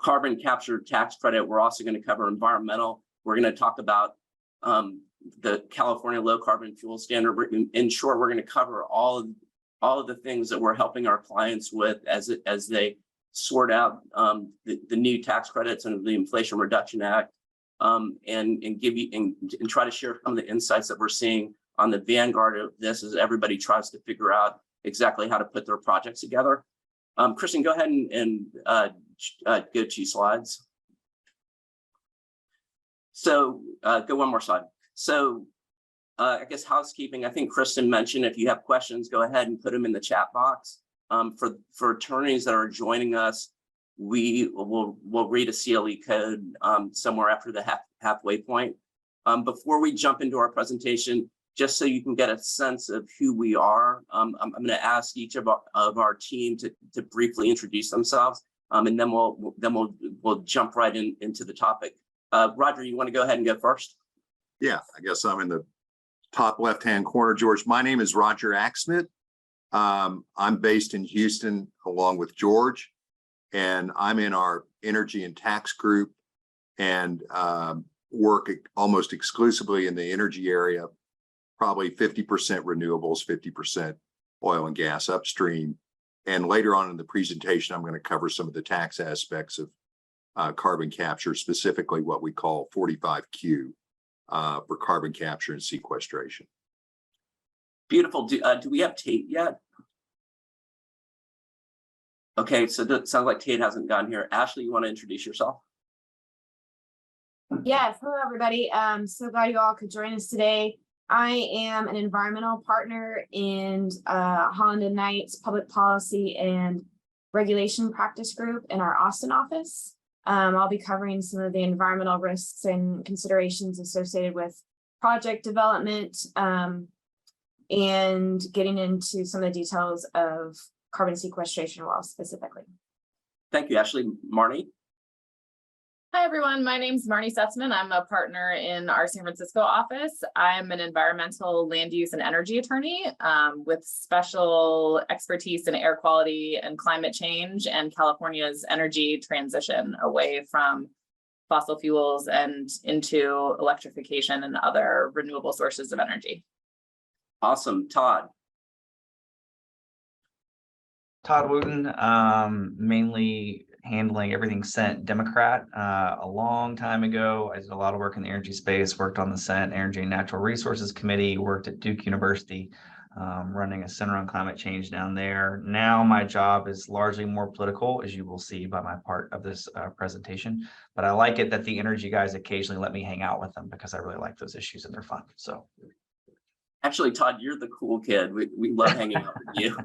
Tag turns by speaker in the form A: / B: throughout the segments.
A: carbon capture tax credit. We're also going to cover environmental. We're going to talk about the California Low Carbon Fuel Standard. In short, we're going to cover all of the things that we're helping our clients with as they sort out the new tax credits under the Inflation Reduction Act, and give you and try to share some of the insights that we're seeing on the vanguard of this as everybody tries to figure out exactly how to put their projects together. Kristen, go ahead and go 2 slides. So go 1 more slide. So I guess housekeeping, I think Kristen mentioned, if you have questions, go ahead and put them in the chat box. For attorneys that are joining us, we'll read a CLE code somewhere after the halfway point. Before we jump into our presentation, just so you can get a sense of who we are, I'm going to ask each of our team to briefly introduce themselves, and then we'll jump right into the topic. Roger, you want to go ahead and go first?
B: Yeah, I guess I'm in the top left-hand corner, George. My name is Roger Axsmith. I'm based in Houston along with George, and I'm in our energy and tax group and work almost exclusively in the energy area, probably 50% renewables, 50% oil and gas upstream. And later on in the presentation, I'm going to cover some of the tax aspects of carbon capture, specifically what we call 45Q for carbon capture and sequestration.
A: Beautiful. Do we have Tate yet? Okay, so it sounds like Tate hasn't gotten here. Ashley, you want to introduce yourself?
C: Yes, hello everybody. So glad you all could join us today. I am an environmental partner in Holland and Knight's Public Policy and Regulation Practice Group in our Austin office. I'll be covering some of the environmental risks and considerations associated with project development, and getting into some of the details of carbon sequestration wells specifically.
A: Thank you, Ashley. Marnie?
D: Hi, everyone. My name is Marnie Sutzman. I'm a partner in our San Francisco office. I'm an environmental land use and energy attorney with special expertise in air quality and climate change and California's energy transition away from fossil fuels and into electrification and other renewable sources of energy.
A: Awesome. Todd?
E: Todd Wooten, mainly handling everything Senate Democrat. A long time ago, I did a lot of work in the energy space, worked on the Senate Energy and Natural Resources Committee, worked at Duke University, running a center on climate change down there. Now my job is largely more political, as you will see by my part of this presentation, but I like it that the energy guys occasionally let me hang out with them because I really like those issues and they're fun. So
A: actually, Todd, you're the cool kid. We love hanging out with you.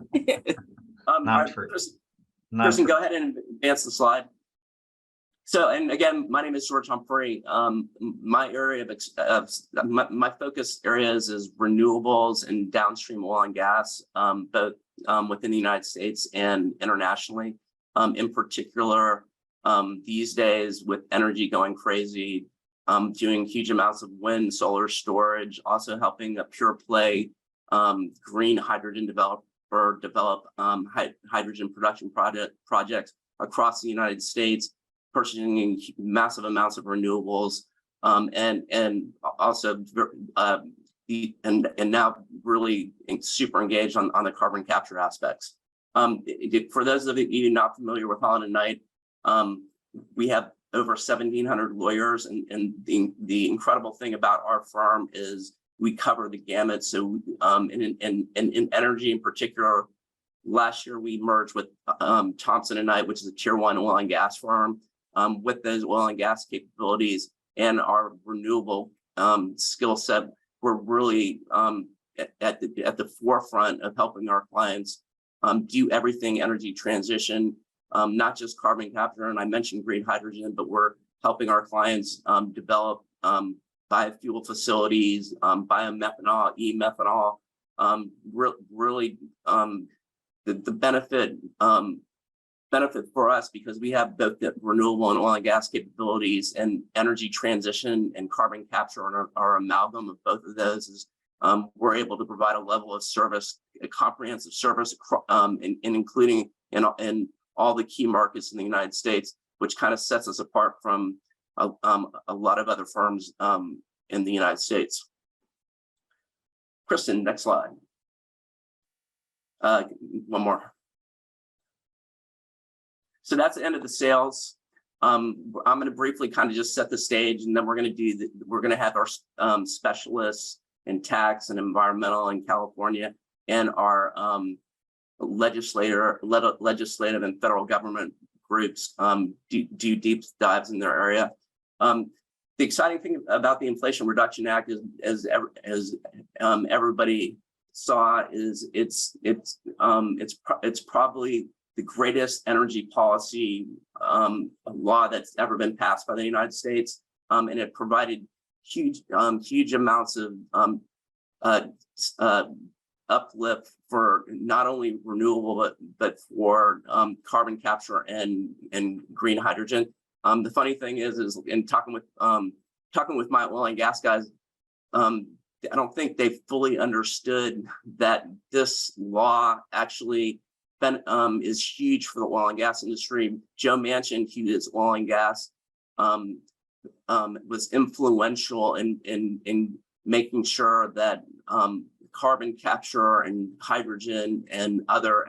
E: Not true.
A: Kristen, go ahead and advance the slide. So, and again, my name is George Humphrey. My area of my focus areas is renewables and downstream oil and gas, both within the United States and internationally. In particular, these days with energy going crazy, doing huge amounts of wind, solar storage, also helping a pure play green hydrogen develop hydrogen production projects across the United States, purchasing massive amounts of renewables, and also and now really super engaged on the carbon capture aspects. For those of you not familiar with Holland and Knight, we have over 1,700 lawyers, and the incredible thing about our firm is we cover the gamut. So in energy in particular, last year we merged with Thompson & Knight, which is a tier 1 oil and gas firm, with those oil and gas capabilities and our renewable skill set. We're really at the forefront of helping our clients do everything energy transition, not just carbon capture. And I mentioned green hydrogen, but we're helping our clients develop biofuel facilities, biomethanol, e-methanol. Really, the benefit for us, because we have both the renewable and oil and gas capabilities and energy transition and carbon capture, and our amalgam of both of those is we're able to provide a level of service, a comprehensive service, including in all the key markets in the United States which kind of sets us apart from a lot of other firms in the United States. Kristen, next slide. One more. So that's the end of the sales. I'm going to briefly kind of just set the stage, and then we're going to have our specialists in tax and environmental in California, and our legislative and federal government groups do deep dives in their area. The exciting thing about the Inflation Reduction Act is, as everybody saw, is it's probably the greatest energy policy law that's ever been passed by the United States, and it provided huge amounts of uplift for not only renewable but for carbon capture and green hydrogen. The funny thing is in talking with my oil and gas guys, I don't think they fully understood that this law actually is huge for the oil and gas industry. Joe Manchin, he is oil and gas, was influential in making sure that carbon capture and hydrogen and other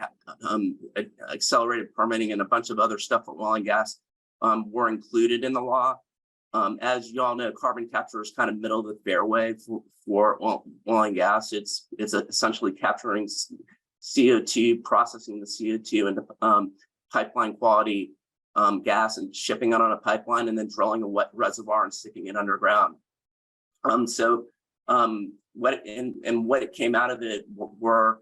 A: accelerated permitting and a bunch of other stuff for oil and gas were included in the law. As you all know, carbon capture is kind of middle of the fairway for oil and gas. It's essentially capturing CO2, processing the CO2 into pipeline quality gas and shipping it on a pipeline, and then drilling a wet reservoir and sticking it underground. What it came out of it were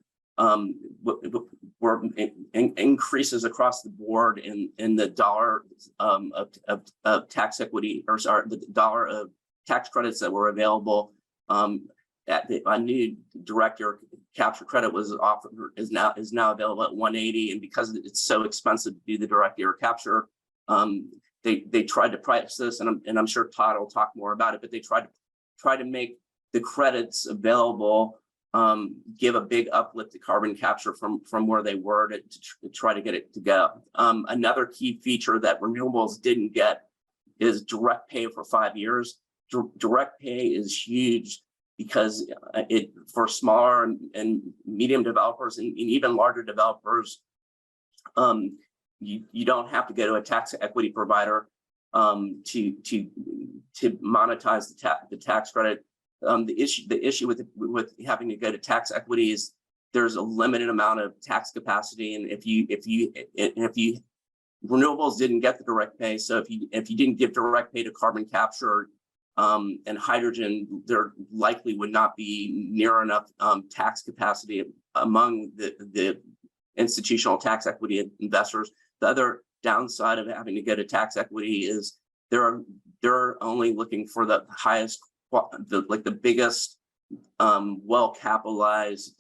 A: increases across the board in the dollar of tax equity, or sorry, the dollar of tax credits that were available. A new direct air capture credit was offered, is now available at 180, and because it's so expensive to do the direct air capture, they tried to price this, and I'm sure Todd will talk more about it, but they tried to make the credits available, give a big uplift to carbon capture from where they were to try to get it to go. Another key feature that renewables didn't get is direct pay for 5 years. Direct pay is huge because for smaller and medium developers and even larger developers, you don't have to go to a tax equity provider to monetize the tax credit. The issue with having to go to tax equity is there's a limited amount of tax capacity, and if you renewables didn't get the direct pay, so if you didn't give direct pay to carbon capture and hydrogen, there likely would not be near enough tax capacity among the institutional tax equity investors. The other downside of having to go to tax equity is they're only looking for the highest, the biggest, well-capitalized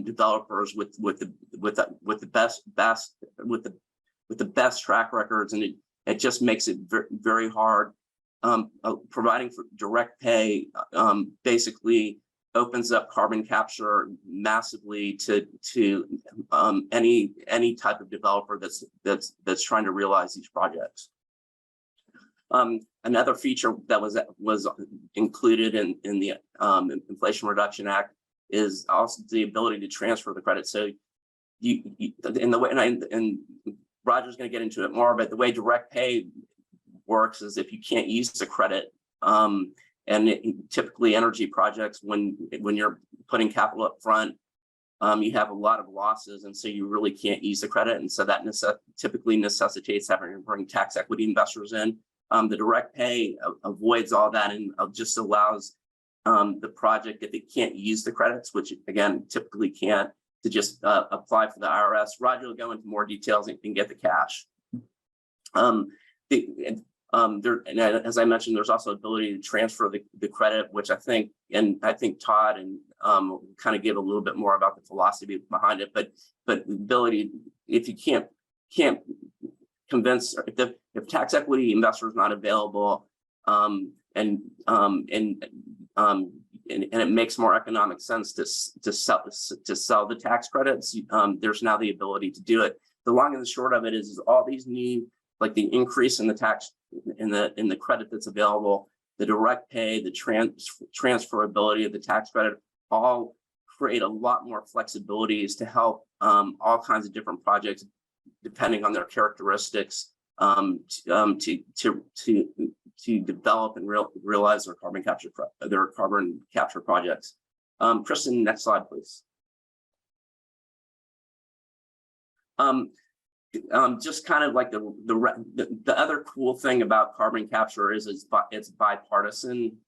A: developers with the best track records, and it just makes it very hard. Providing for direct pay basically opens up carbon capture massively to any type of developer that's trying to realize these projects. Another feature that was included in the Inflation Reduction Act is also the ability to transfer the credit. So in the way, and Roger's going to get into it more, but the way direct pay works is if you can't use the credit, typically energy projects, when you're putting capital up front, you have a lot of losses, and so you really can't use the credit, and so that typically necessitates having to bring tax equity investors in. The direct pay avoids all that and just allows the project, if it can't use the credits, which again typically can't, to just apply for the IRS. Roger will go into more details and get the cash. As I mentioned, there's also ability to transfer the credit, which I think Todd and kind of give a little bit more about the philosophy behind it. But the ability, if you can't convince, if tax equity investor is not available, and it makes more economic sense to sell the tax credits, there's now the ability to do it. The long and the short of it is all these new like the increase in the tax in the credit that's available, the direct pay, the transferability of the tax credit, all create a lot more flexibilities to help all kinds of different projects, depending on their characteristics, to develop and realize their carbon capture projects. Kristen, next slide, please. Just kind of like the other cool thing about carbon capture is it's bipartisan,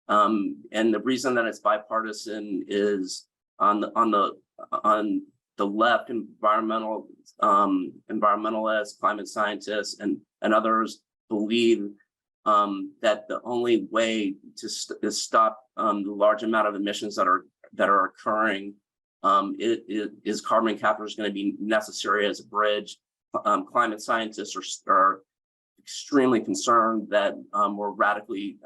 A: and the reason that it's bipartisan is on the left, environmentalists, climate scientists, and others believe that the only way to stop the large amount of emissions that are occurring is carbon capture is going to be necessary as a bridge. Climate scientists are extremely concerned that we're radically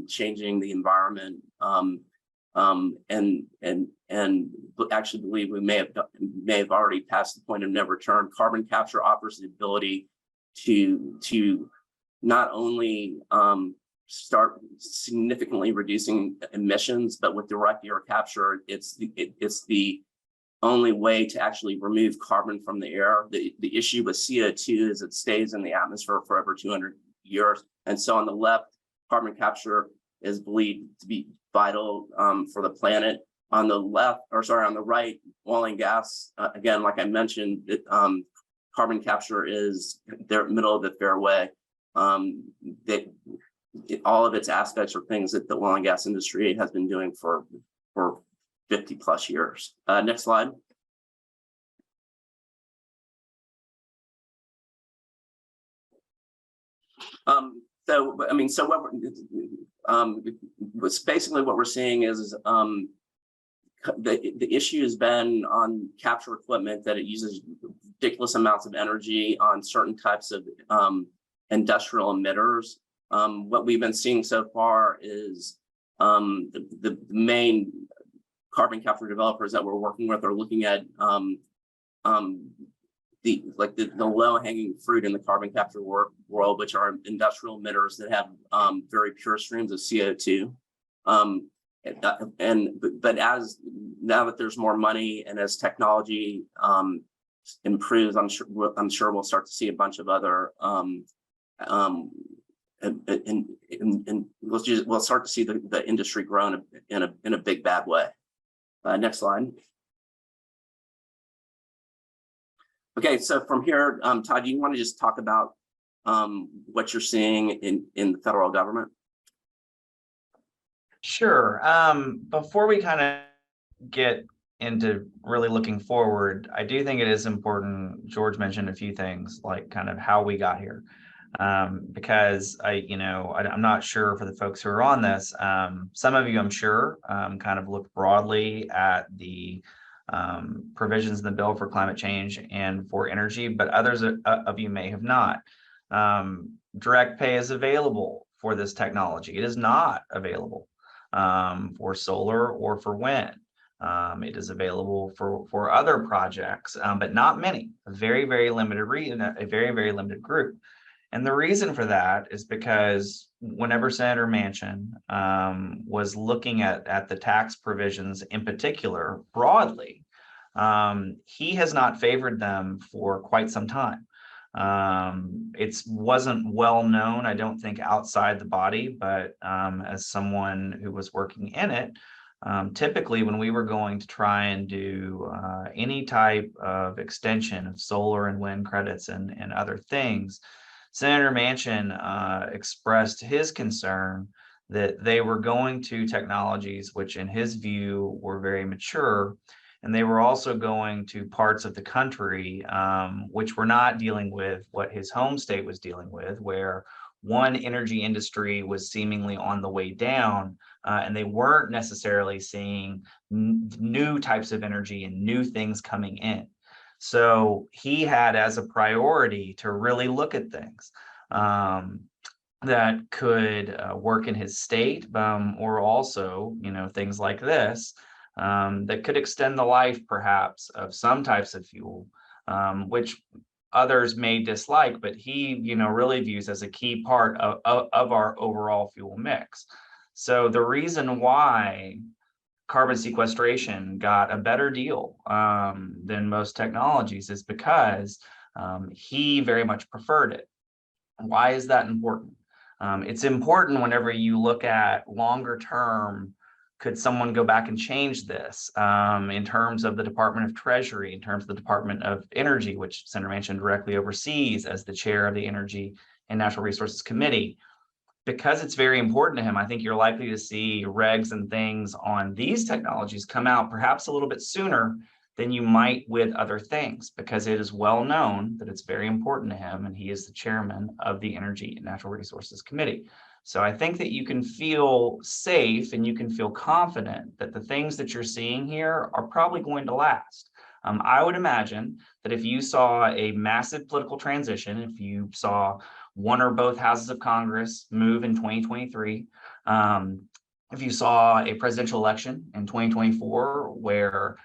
A: changing the environment, and actually believe we may have already passed the point of no return. Carbon capture offers the ability to not only start significantly reducing emissions, but with direct air capture, it's the only way to actually remove carbon from the air. The issue with CO2 is it stays in the atmosphere for over 200 years. And so on the left, carbon capture is believed to be vital for the planet. On the left, or sorry, on the right, oil and gas, again, like I mentioned, carbon capture is their middle of the fairway. All of its aspects are things that the oil and gas industry has been doing for 50 plus years. Next slide. So I mean, so what what's basically what we're seeing is the issue has been on capture equipment that it uses ridiculous amounts of energy on certain types of industrial emitters. What we've been seeing so far is the main carbon capture developers that we're working with are looking at the low-hanging fruit in the carbon capture world, which are industrial emitters that have very pure streams of CO2. But as now that there's more money and as technology improves, I'm sure we'll start to see a bunch of other and we'll start to see the industry grow in a big bad way. Next slide. Okay, so from here, Todd, do you want to just talk about what you're seeing in the federal government?
E: Sure. Before we kind of get into really looking forward, I do think it is important. George mentioned a few things like kind of how we got here. Because I'm not sure for the folks who are on this, some of you, I'm sure, kind of look broadly at the provisions in the bill for climate change and for energy, but others of you may have not. Direct pay is available for this technology. It is not available for solar or for wind. It is available for other projects, but not many. A very, very limited very limited group. And the reason for that is because whenever Senator Manchin was looking at the tax provisions in particular, broadly, he has not favored them for quite some time. It wasn't well known, I don't think, outside the body, but as someone who was working in it, typically when we were going to try and do any type of extension of solar and wind credits and other things, Senator Manchin expressed his concern that they were going to technologies which in his view were very mature, and they were also going to parts of the country which were not dealing with what his home state was dealing with, where one energy industry was seemingly on the way down, and they weren't necessarily seeing new types of energy and new things coming in. So he had as a priority to really look at things that could work in his state, or also, things like this that could extend the life perhaps of some types of fuel, which others may dislike, but he, really views as a key part of our overall fuel mix. So the reason why carbon sequestration got a better deal than most technologies is because he very much preferred it. Why is that important? It's important whenever you look at longer term, could someone go back and change this in terms of the Department of Treasury, in terms of the Department of Energy, which Senator Manchin directly oversees as the chair of the Energy and Natural Resources Committee. Because it's very important to him, I think you're likely to see regs and things on these technologies come out perhaps a little bit sooner than you might with other things, because it is well known that it's very important to him, and he is the chairman of the Energy and Natural Resources Committee. So I think that you can feel safe and you can feel confident that the things that you're seeing here are probably going to last. I would imagine that if you saw a massive political transition, if you saw one or both houses of Congress move in 2023, if you saw a presidential election in 2024 where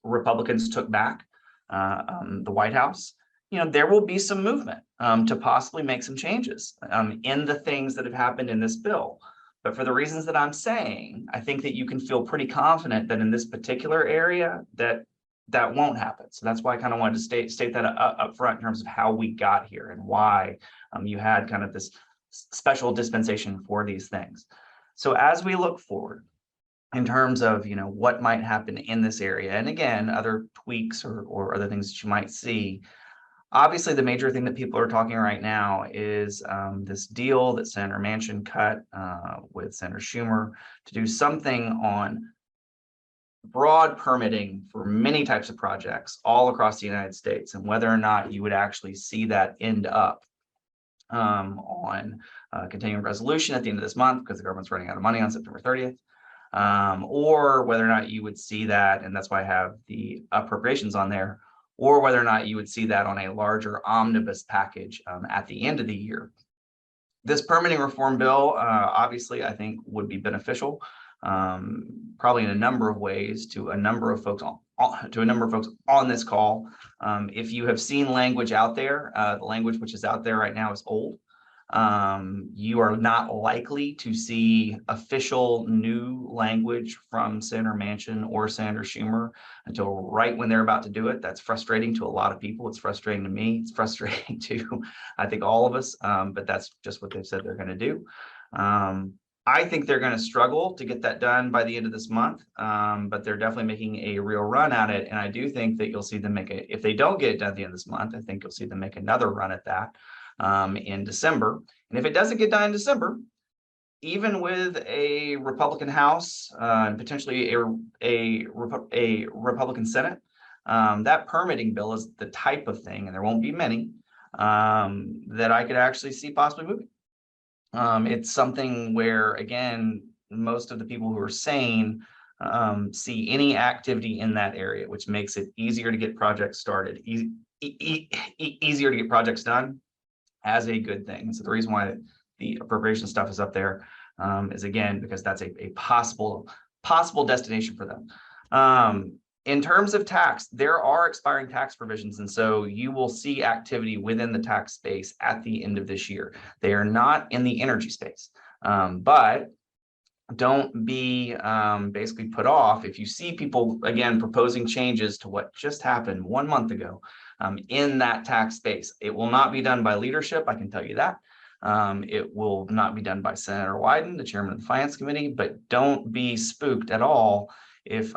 E: Republicans took back the White House, there will be some movement to possibly make some changes in the things that have happened in this bill. But for the reasons that I'm saying, I think that you can feel pretty confident that in this particular area that won't happen. So that's why I kind of wanted to state that up front in terms of how we got here and why you had kind of this special dispensation for these things. So as we look forward in terms of, what might happen in this area, and again, other tweaks or other things that you might see, obviously the major thing that people are talking right now is this deal that Senator Manchin cut with Senator Schumer to do something on broad permitting for many types of projects all across the United States, and whether or not you would actually see that end up on continuing resolution at the end of this month because the government's running out of money on September 30th, or whether or not you would see that, and that's why I have the appropriations on there, or whether or not you would see that on a larger omnibus package at the end of the year. This permitting reform bill, obviously, I think would be beneficial, probably in a number of ways to a number of folks on this call. If you have seen language out there, the language which is out there right now is old. You are not likely to see official new language from Senator Manchin or Senator Schumer until right when they're about to do it. That's frustrating to a lot of people. It's frustrating to me. It's frustrating to, I think, all of us, but that's just what they've said they're going to do. I think they're going to struggle to get that done by the end of this month, but they're definitely making a real run at it. And I do think that you'll see them make it. If they don't get it done at the end of this month, I think you'll see them make another run at that in December. And if it doesn't get done in December, even with a Republican House and potentially a Republican Senate, that permitting bill is the type of thing, and there won't be many, that I could actually see possibly moving. It's something where, again, most of the people who are sane see any activity in that area, which makes it easier to get projects started, easier to get projects done, as a good thing. So the reason why the appropriation stuff is up there is, again, because that's a possible destination for them. In terms of tax, there are expiring tax provisions, and so you will see activity within the tax space at the end of this year. They are not in the energy space, but don't be basically put off if you see people, again, proposing changes to what just happened 1 month ago in that tax space. It will not be done by leadership, I can tell you that. It will not be done by Senator Wyden, the chairman of the Finance Committee, but don't be spooked at all if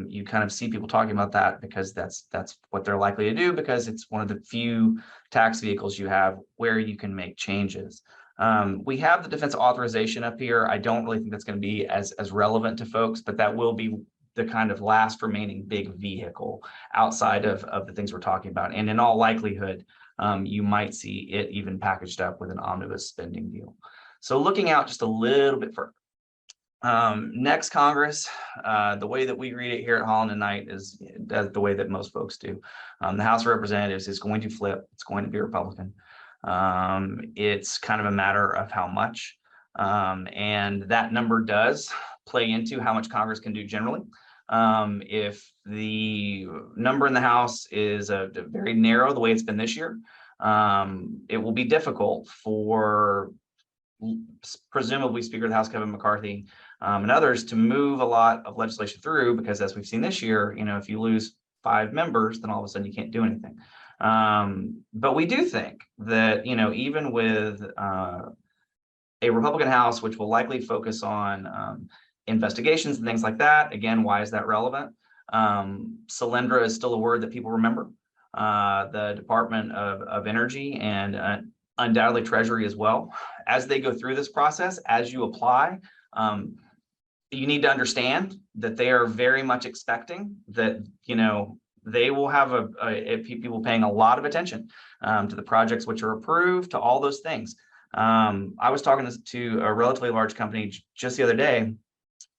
E: you kind of see people talking about that, because that's what they're likely to do, because it's one of the few tax vehicles you have where you can make changes. We have the defense authorization up here. I don't really think that's going to be as relevant to folks, but that will be the kind of last remaining big vehicle outside of the things we're talking about. And in all likelihood, you might see it even packaged up with an omnibus spending deal. So looking out just a little bit further. Next Congress, the way that we read it here at Holland and Knight is the way that most folks do. The House of Representatives is going to flip. It's going to be Republican. It's kind of a matter of how much, and that number does play into how much Congress can do generally. If the number in the House is very narrow, the way it's been this year, it will be difficult for presumably Speaker of the House Kevin McCarthy and others to move a lot of legislation through, because as we've seen this year, if you lose 5 members, then all of a sudden you can't do anything. But we do think that, even with a Republican House, which will likely focus on investigations and things like that, again, why is that relevant? Solyndra is still a word that people remember. The Department of Energy and undoubtedly Treasury as well. As they go through this process, as you apply, you need to understand that they are very much expecting that, they will have people paying a lot of attention to the projects which are approved, to all those things. I was talking to a relatively large company just the other day,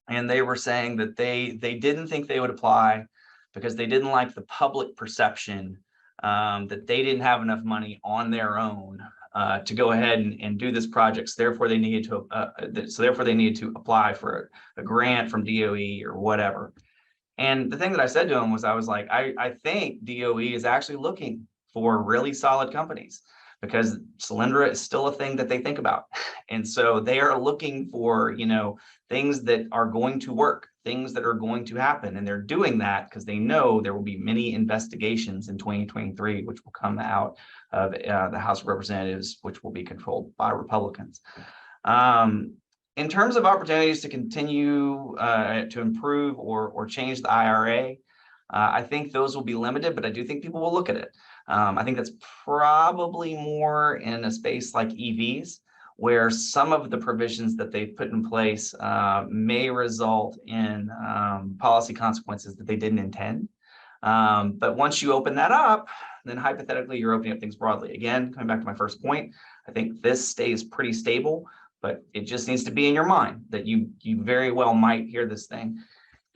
E: and they were saying that they didn't think they would apply because they didn't like the public perception that they didn't have enough money on their own to go ahead and do this project. So therefore they needed to apply for a grant from DOE or whatever. And the thing that I said to him was, I was like, I think DOE is actually looking for really solid companies, because Solyndra is still a thing that they think about. And so they are looking for, things that are going to work, things that are going to happen. And they're doing that because they know there will be many investigations in 2023, which will come out of the House of Representatives, which will be controlled by Republicans. In terms of opportunities to continue to improve or change the IRA, I think those will be limited, but I do think people will look at it. I think that's probably more in a space like EVs, where some of the provisions that they've put in place may result in policy consequences that they didn't intend. But once you open that up, then hypothetically, you're opening up things broadly. Again, coming back to my first point, I think this stays pretty stable, but it just needs to be in your mind that you very well might hear this thing.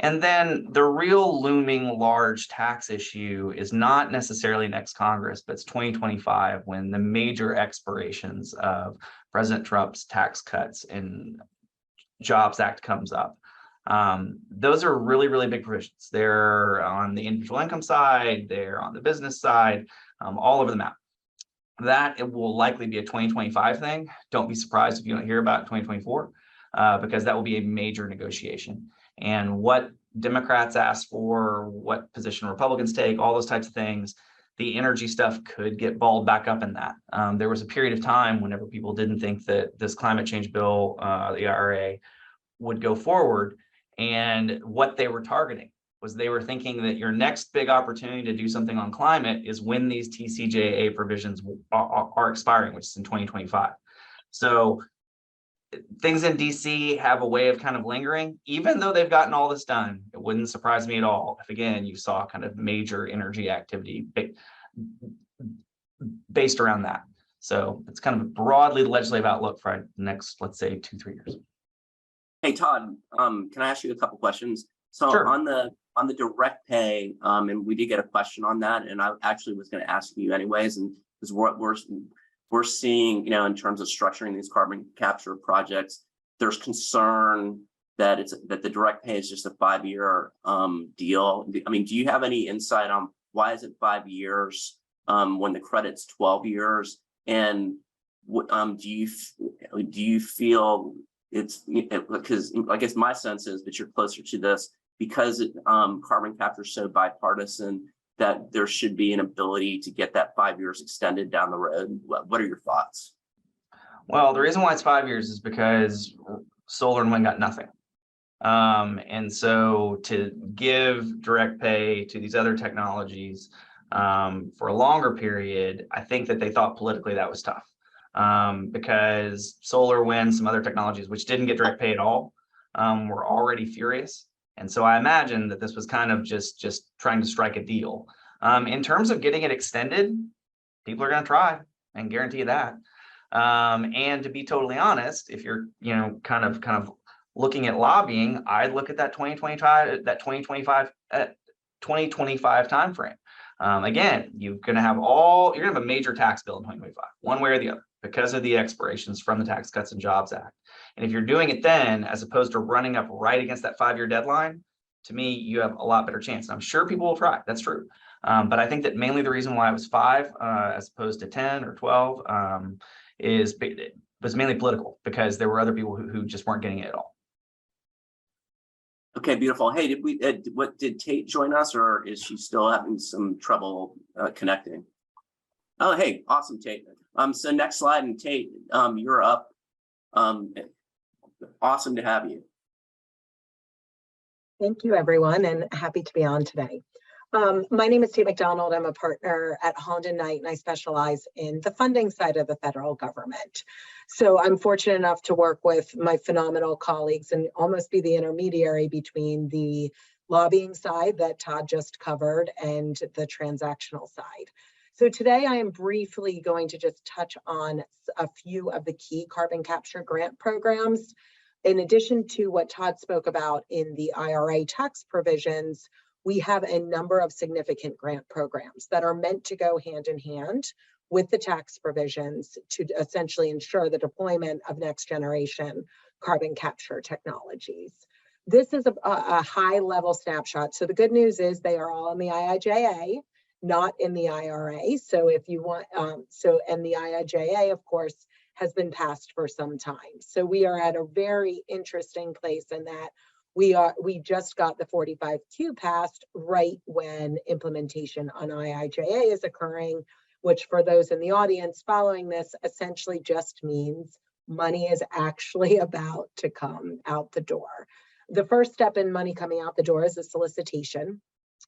E: And then the real looming large tax issue is not necessarily next Congress, but it's 2025, when the major expirations of President Trump's tax cuts and Jobs Act comes up. Those are really, really big provisions. They're on the individual income side, they're on the business side, all over the map. That it will likely be a 2025 thing. Don't be surprised if you don't hear about 2024, because that will be a major negotiation. And what Democrats ask for, what position Republicans take, all those types of things, the energy stuff could get balled back up in that. There was a period of time whenever people didn't think that this climate change bill, the IRA, would go forward. And what they were targeting was, they were thinking that your next big opportunity to do something on climate is when these TCJA provisions are expiring, which is in 2025. So things in DC have a way of kind of lingering, even though they've gotten all this done. It wouldn't surprise me at all if, again, you saw kind of major energy activity based around that. So it's kind of broadly the legislative outlook for the next, let's say, 2-3 years.
A: Hey, Todd, can I ask you a couple questions? So
E: Sure.
A: on the direct pay, and we did get a question on that, and I actually was going to ask you anyways, and because what we're seeing, in terms of structuring these carbon capture projects, there's concern that the direct pay is just a 5-year deal. I mean, do you have any insight on why is it 5 years when the credit's 12 years? And what do you feel it's, because I guess my sense is that you're closer to this because carbon capture is so bipartisan, that there should be an ability to get that 5 years extended down the road. What are your thoughts?
E: Well, the reason why it's 5 years is because solar and wind got nothing. And so to give direct pay to these other technologies for a longer period, I think that they thought politically that was tough, because solar, wind, some other technologies which didn't get direct pay at all were already furious. And so I imagine that this was kind of just trying to strike a deal. In terms of getting it extended, people are going to try, and guarantee you that. And to be totally honest, if you're kind of looking at lobbying, I'd look at that 2025 timeframe. Again, you're going to have a major tax bill in 2025, one way or the other, because of the expirations from the Tax Cuts and Jobs Act. And if you're doing it then, as opposed to running up right against that 5-year deadline, to me, you have a lot better chance. And I'm sure people will try. That's true. But I think that mainly the reason why it was 5 as opposed to 10 or 12 was mainly political, because there were other people who just weren't getting it at all.
A: Okay, beautiful. Hey, did Tate join us, or is she still having some trouble connecting? Oh, hey, awesome, Tate. So next slide, and Tate, you're up. Awesome to have you.
F: Thank you, everyone, and happy to be on today. My name is Tate McDonald. I'm a partner at Holland & Knight, and I specialize in the funding side of the federal government. So I'm fortunate enough to work with my phenomenal colleagues and almost be the intermediary between the lobbying side that Todd just covered and the transactional side. So today I am briefly going to just touch on a few of the key carbon capture grant programs. In addition to what Todd spoke about in the IRA tax provisions, we have a number of significant grant programs that are meant to go hand in hand with the tax provisions to essentially ensure the deployment of next generation carbon capture technologies. This is a high level snapshot. So the good news is they are all in the IIJA, not in the IRA. So if you want, and the IIJA, of course, has been passed for some time. So we are at a very interesting place in that we just got the 45Q passed right when implementation on IIJA is occurring, which for those in the audience following this essentially just means money is actually about to come out the door. The first step in money coming out the door is a solicitation.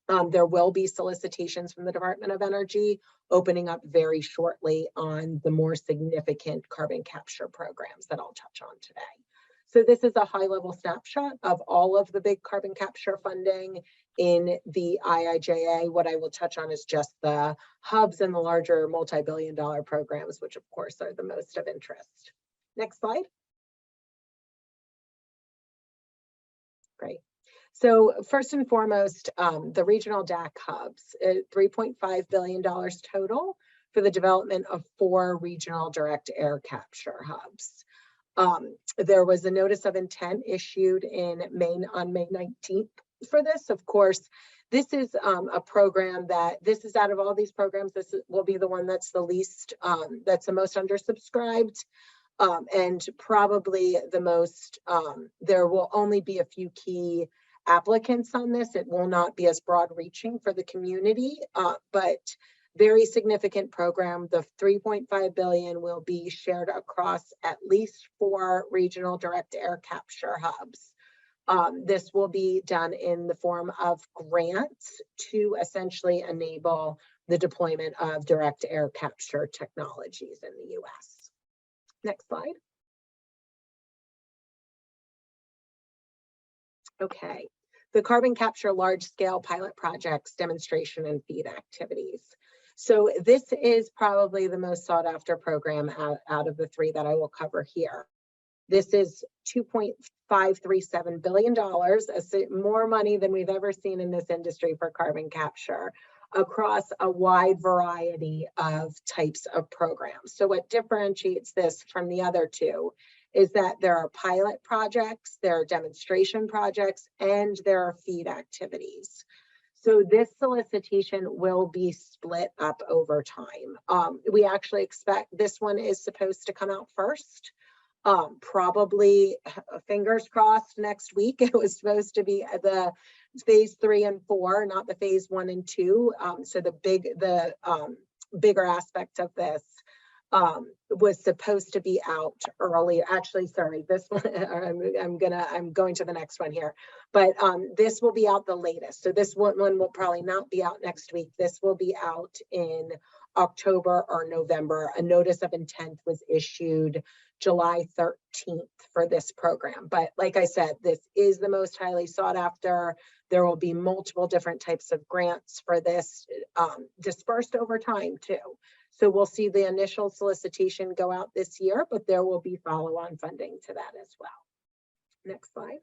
F: There will be solicitations from the Department of Energy opening up very shortly on the more significant carbon capture programs that I'll touch on today. So this is a high-level snapshot of all of the big carbon capture funding in the IIJA. What I will touch on is just the hubs and the larger multi-billion-dollar programs, which of course are the most of interest. Next slide. Great. So first and foremost, the regional DAC hubs, $3.5 billion total for the development of 4 regional direct air capture hubs. There was a notice of intent issued on May 19th for this. Of course, this is a program that, this is out of all these programs, this will be the one that's the least, that's the most undersubscribed. And probably the most, there will only be a few key applicants on this. It will not be as broad reaching for the community, but very significant program. The $3.5 billion will be shared across at least 4 regional direct air capture hubs. This will be done in the form of grants to essentially enable the deployment of direct air capture technologies in the US. Next slide. Okay, the carbon capture large-scale pilot projects, demonstration and feed activities. So this is probably the most sought after program out of the 3 that I will cover here. This is $2.537 billion, more money than we've ever seen in this industry for carbon capture across a wide variety of types of programs. So what differentiates this from the other 2 is that there are pilot projects, there are demonstration projects, and there are feed activities. So this solicitation will be split up over time. We actually expect this one is supposed to come out first. Probably, fingers crossed, next week. It was supposed to be the phase 3 and 4, not the phase 1 and 2. So the bigger aspect of this was supposed to be out earlier. Actually, sorry, this one, I'm going to the next one here, but this will be out the latest. So this one will probably not be out next week. This will be out in October or November. A notice of intent was issued July 13th for this program. But like I said, this is the most highly sought after. There will be multiple different types of grants for this, dispersed over time too. So we'll see the initial solicitation go out this year, but there will be follow-on funding to that as well. Next slide.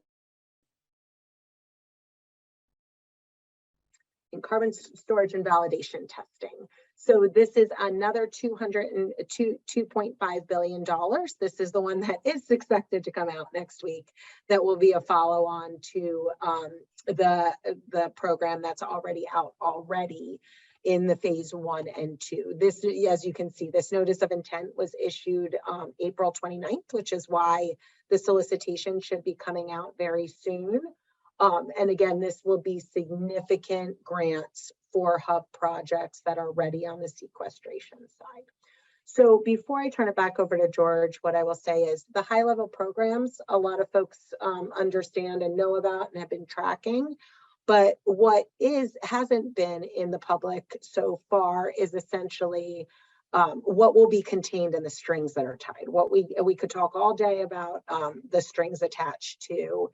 F: In carbon storage and validation testing. So this is another $2.5 billion. This is the one that is expected to come out next week. That will be a follow-on to the program that's already out in the phase 1 and 2. This, as you can see, this notice of intent was issued April 29th, which is why the solicitation should be coming out very soon. And again, this will be significant grants for hub projects that are ready on the sequestration side. So before I turn it back over to George, what I will say is the high level programs, a lot of folks understand and know about and have been tracking. But what hasn't been in the public so far is essentially what will be contained in the strings that are tied. What we could talk all day about the strings attached to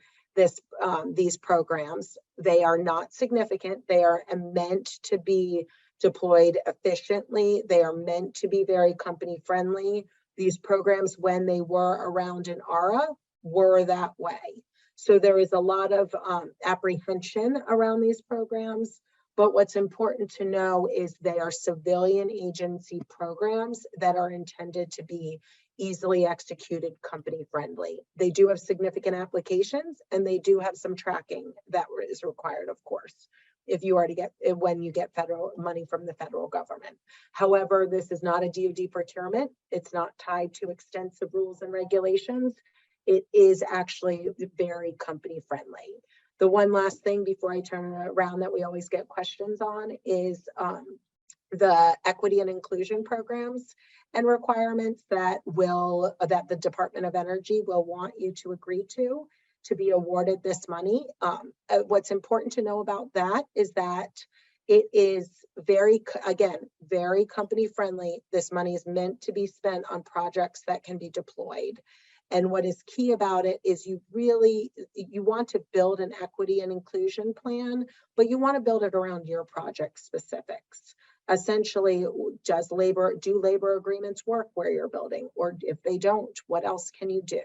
F: these programs. They are not significant. They are meant to be deployed efficiently. They are meant to be very company friendly. These programs, when they were around in ARA, were that way. So there is a lot of apprehension around these programs, but what's important to know is they are civilian agency programs that are intended to be easily executed, company friendly. They do have significant applications and they do have some tracking that is required, of course, when you get federal money from the federal government. However, this is not a DoD procurement. It's not tied to extensive rules and regulations. It is actually very company friendly. The one last thing before I turn it around that we always get questions on is the equity and inclusion programs and requirements that the Department of Energy will want you to agree to be awarded this money. What's important to know about that is that it is very company friendly. This money is meant to be spent on projects that can be deployed. And what is key about it is you want to build an equity and inclusion plan, but you want to build it around your project specifics. Essentially, do labor agreements work where you're building? Or if they don't, what else can you do?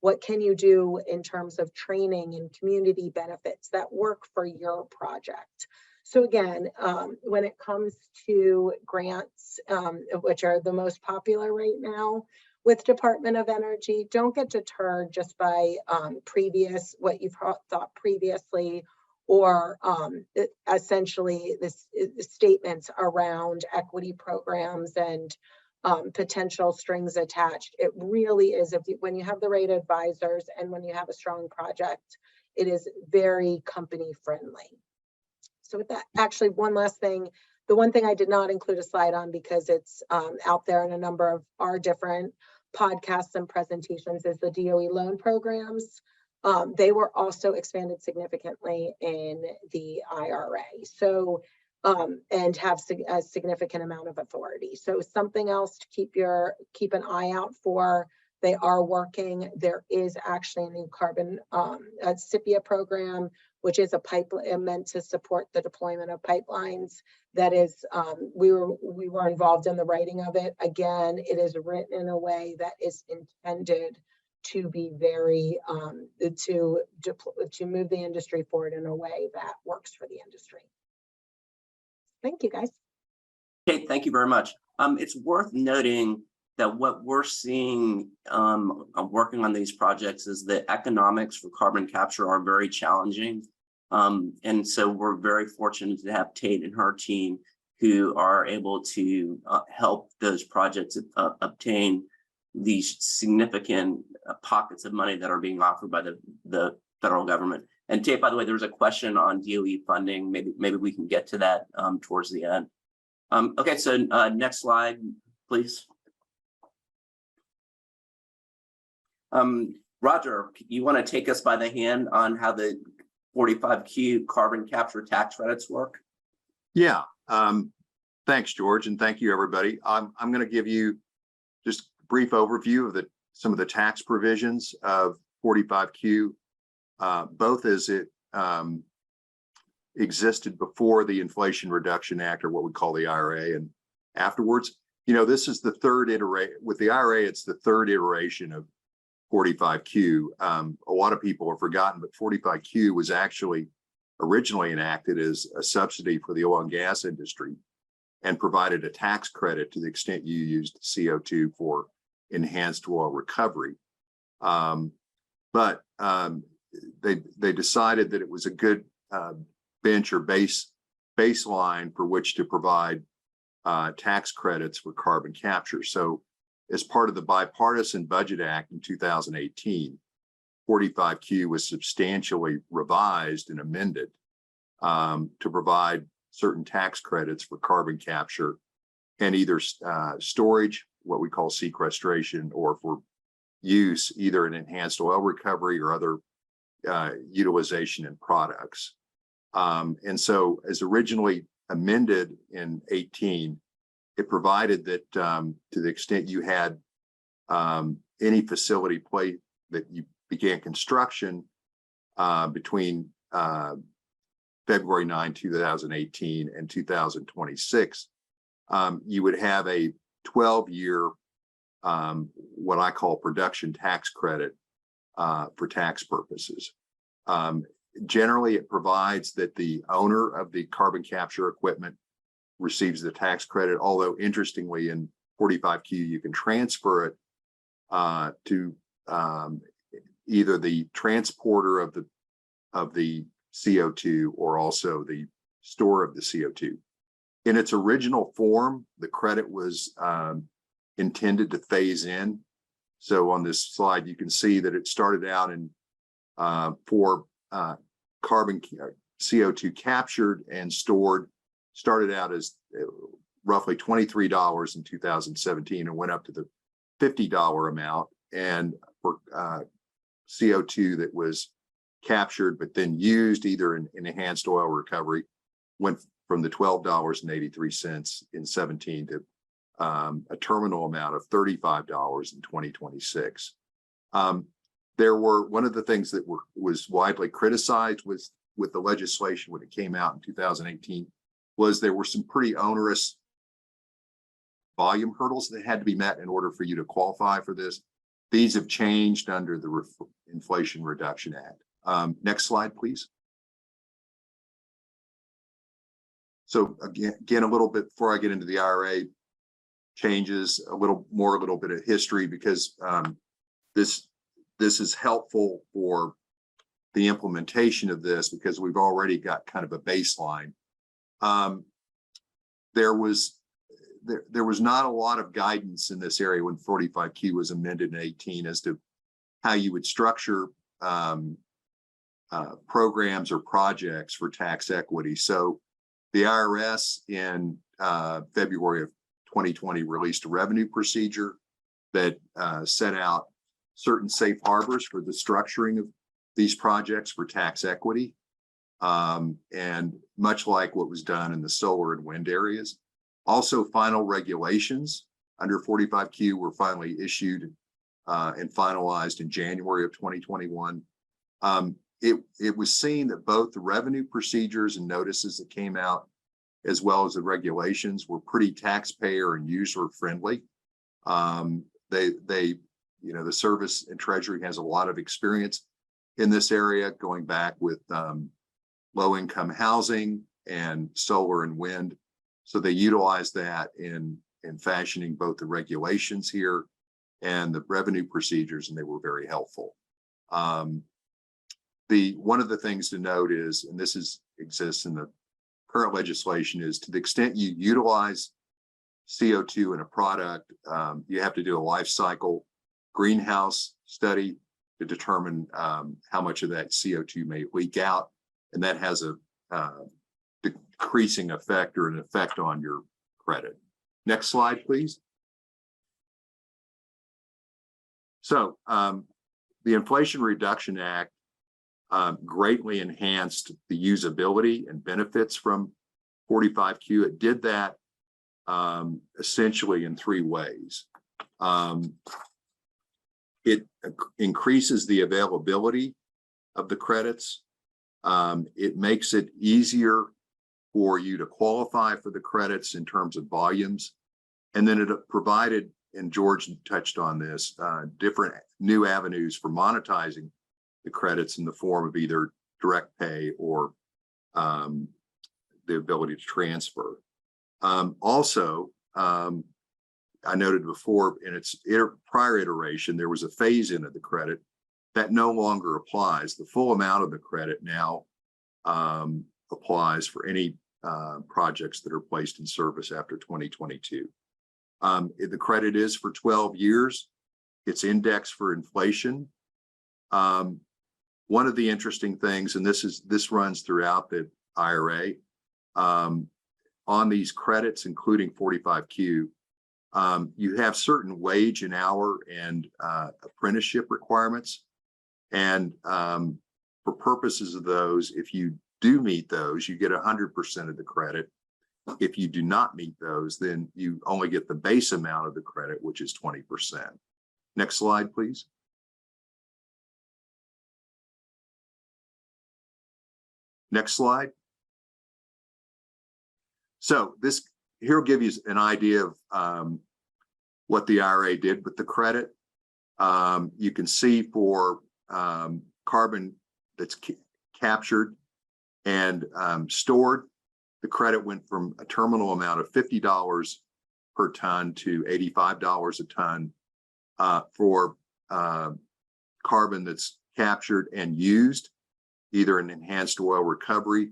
F: What can you do in terms of training and community benefits that work for your project? So again, when it comes to grants, which are the most popular right now with Department of Energy, don't get deterred just by what you've thought previously, or essentially this statements around equity programs and potential strings attached. It really is, when you have the right advisors and when you have a strong project, it is very company friendly. So with that, actually one last thing, the one thing I did not include a slide on because it's out there in a number of our different podcasts and presentations is the DOE loan programs. They were also expanded significantly in the IRA. So, and have a significant amount of authority. So something else to keep an eye out for. They are working. There is actually a new carbon CIPIA program, which is a pipeline meant to support the deployment of pipelines. That is, we were involved in the writing of it. Again, it is written in a way that is intended to be very to move the industry forward in a way that works for the industry. Thank you, guys.
A: Okay, thank you very much. It's worth noting that what we're seeing working on these projects is the economics for carbon capture are very challenging. And so we're very fortunate to have Tate and her team who are able to help those projects obtain these significant pockets of money that are being offered by the federal government. And Tate, by the way, there was a question on DOE funding. Maybe we can get to that towards the end. Okay, so next slide, please. Roger, you want to take us by the hand on how the 45Q carbon capture tax credits work?
B: Yeah, thanks, George, and thank you, everybody. I'm going to give you just a brief overview of some of the tax provisions of 45Q, both as it existed before the Inflation Reduction Act, or what we call the IRA, and afterwards. You know, this is the third iteration. With the IRA, it's the third iteration of 45Q. A lot of people have forgotten, but 45Q was actually originally enacted as a subsidy for the oil and gas industry. and provided a tax credit to the extent you used CO2 for enhanced oil recovery. But they decided that it was a good bench or baseline for which to provide tax credits for carbon capture. So as part of the Bipartisan Budget Act in 2018, 45Q was substantially revised and amended to provide certain tax credits for carbon capture and either storage, what we call sequestration, or for use either in enhanced oil recovery or other utilization in products. And so as originally amended in 18, it provided that to the extent you had any facility plate that you began construction between February 9, 2018 and 2026, you would have a 12-year what I call production tax credit for tax purposes. Generally, it provides that the owner of the carbon capture equipment receives the tax credit, although interestingly in 45Q, you can transfer it to either the transporter of the CO2 or also the store of the CO2. In its original form, the credit was intended to phase in. So on this slide, you can see that it started out in for carbon CO2 captured and stored, started out as roughly $23 in 2017 and went up to the $50 amount. And for CO2 that was captured but then used either in enhanced oil recovery, went from the $12.83 in 17 to a terminal amount of $35 in 2026. There were, one of the things that was widely criticized with the legislation when it came out in 2018 was there were some pretty onerous volume hurdles that had to be met in order for you to qualify for this. These have changed under the Inflation Reduction Act. Next slide, please. So again, a little bit before I get into the IRA changes, a little bit of history, because this is helpful for the implementation of this, because we've already got kind of a baseline. There was not a lot of guidance in this area when 45Q was amended in 18 as to how you would structure programs or projects for tax equity. So the IRS in February of 2020 released a revenue procedure that set out certain safe harbors for the structuring of these projects for tax equity. And much like what was done in the solar and wind areas. Also, final regulations under 45Q were finally issued and finalized in January of 2021. It was seen that both the revenue procedures and notices that came out, as well as the regulations, were pretty taxpayer and user friendly. The Service and Treasury has a lot of experience in this area, going back with low-income housing and solar and wind. So they utilize that in fashioning both the regulations here and the revenue procedures, and they were very helpful. One of the things to note is, and this exists in the current legislation, is to the extent you utilize CO2 in a product, you have to do a life cycle greenhouse study to determine how much of that CO2 may leak out. And that has a decreasing effect or an effect on your credit. Next slide, please. So the Inflation Reduction Act greatly enhanced the usability and benefits from 45Q. It did that essentially in three ways. It increases the availability of the credits. It makes it easier for you to qualify for the credits in terms of volumes. And then it provided, and George touched on this, different new avenues for monetizing the credits in the form of either direct pay or the ability to transfer. Also, I noted before in its prior iteration, there was a phase in of the credit that no longer applies. The full amount of the credit now applies for any projects that are placed in service after 2022. The credit is for 12 years. It's indexed for inflation. One of the interesting things, and this runs throughout the IRA, on these credits, including 45Q, you have certain wage and hour and apprenticeship requirements. And for purposes of those, if you do meet those, you get 100% of the credit. If you do not meet those, then you only get the base amount of the credit, which is 20%. Next slide, please. Next slide. So this here will give you an idea of what the IRA did with the credit. You can see for carbon that's captured and stored, the credit went from a terminal amount of $50 per ton to $85 a ton. For carbon that's captured and used, either in enhanced oil recovery,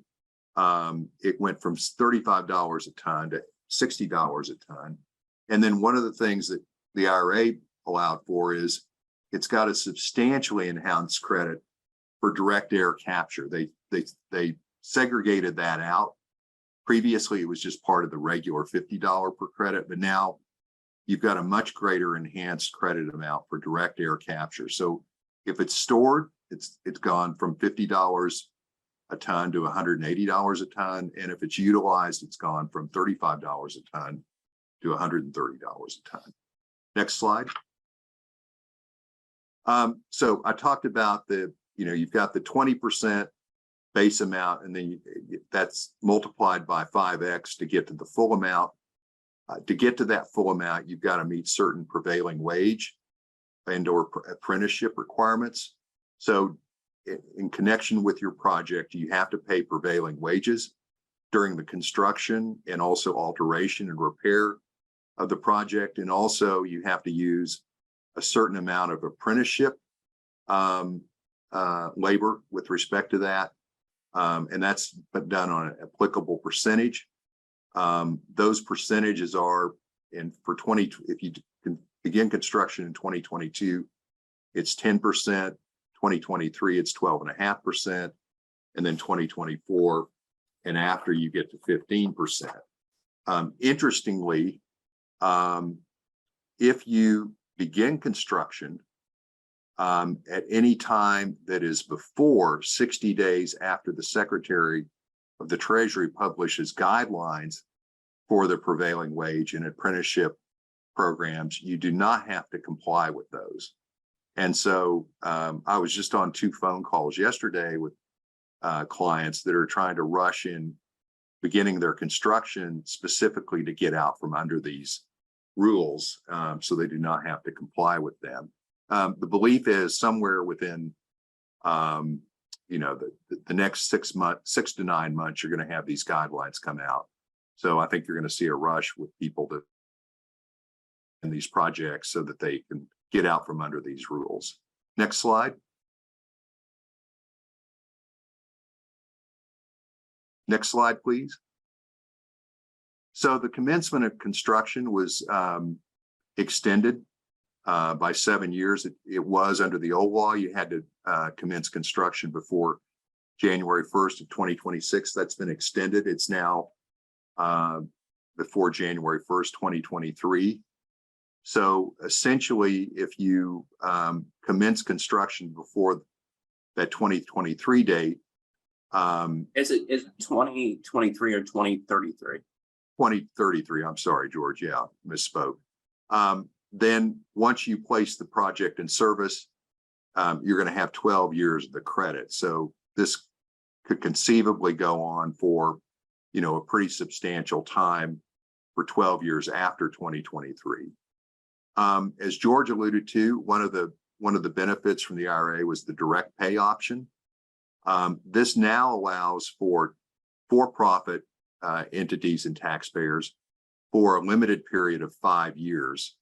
B: it went from $35 a ton to $60 a ton. And then one of the things that the IRA allowed for is it's got a substantially enhanced credit for direct air capture. They segregated that out. Previously, it was just part of the regular $50 per credit, but now you've got a much greater enhanced credit amount for direct air capture. So if it's stored, it's gone from $50 a ton to $180 a ton. And if it's utilized, it's gone from $35 a ton to $130 a ton. Next slide. So I talked about you've got the 20% base amount, and then that's multiplied by 5x to get to the full amount. To get to that full amount, you've got to meet certain prevailing wage and/or apprenticeship requirements. So in connection with your project, you have to pay prevailing wages during the construction and also alteration and repair of the project. And also you have to use a certain amount of apprenticeship labor with respect to that. And that's done on an applicable percentage. Those percentages are if you can begin construction in 2022, it's 10%, 2023, it's 12.5%, and then 2024 and after you get to 15%. Interestingly, if you begin construction at any time that is before 60 days after the Secretary of the Treasury publishes guidelines for the prevailing wage and apprenticeship programs, you do not have to comply with those. And so I was just on 2 phone calls yesterday with clients that are trying to rush in beginning their construction specifically to get out from under these rules, so they do not have to comply with them. The belief is somewhere within the next 6 to 9 months, you're going to have these guidelines come out. So I think you're going to see a rush with people in these projects so that they can get out from under these rules. Next slide. Next slide, please. So the commencement of construction was extended by 7 years. It was under the old law. You had to commence construction before January 1st of 2026. That's been extended. It's now before January 1st, 2023. So essentially, if you commence construction before that 2023 date,
A: is it 2023 or 2033?
B: 2033, I'm sorry, George, yeah, misspoke. Then once you place the project in service, you're going to have 12 years of the credit. So this could conceivably go on for, a pretty substantial time for 12 years after 2023. As George alluded to, one of the benefits from the IRA was the direct pay option. This now allows for-profit entities and taxpayers for a limited period of 5 years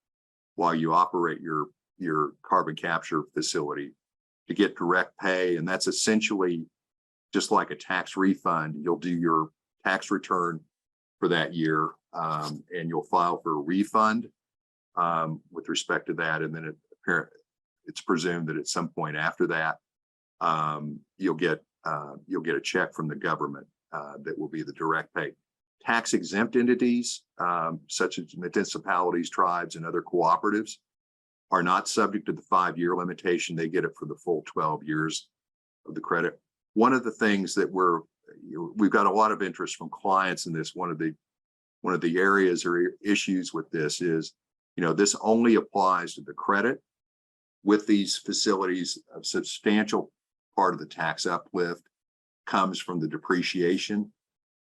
B: while you operate your carbon capture facility to get direct pay. And that's essentially just like a tax refund. You'll do your tax return for that year, and you'll file for a refund with respect to that. And then it's presumed that at some point after that, you'll get a check from the government that will be the direct pay. Tax exempt entities, such as municipalities, tribes, and other cooperatives, are not subject to the 5-year limitation. They get it for the full 12 years of the credit. One of the things that we've got a lot of interest from clients in this. One of the areas or issues with this is, this only applies to the credit. With these facilities, a substantial part of the tax uplift comes from the depreciation.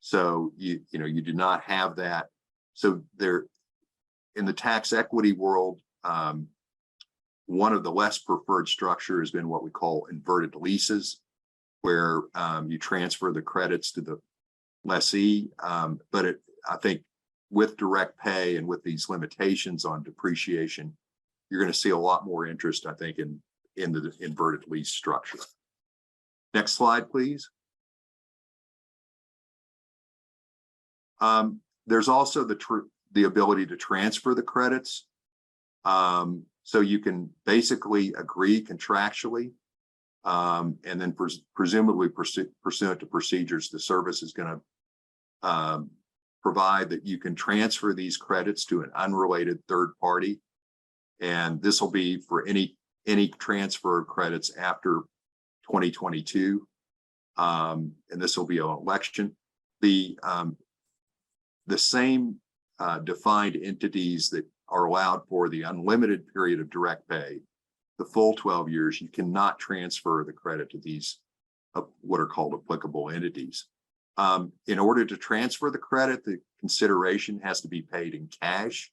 B: So you do not have that. So there, in the tax equity world, one of the less preferred structure has been what we call inverted leases, where you transfer the credits to the lessee. But I think with direct pay and with these limitations on depreciation, you're going to see a lot more interest, I think, in the inverted lease structure. Next slide, please. There's also the ability to transfer the credits. So you can basically agree contractually, and then presumably pursuant to procedures, the service is going to provide that you can transfer these credits to an unrelated third party. And this will be for any transfer of credits after 2022. And this will be an election. The same defined entities that are allowed for the unlimited period of direct pay, the full 12 years, you cannot transfer the credit to these what are called applicable entities. In order to transfer the credit, the consideration has to be paid in cash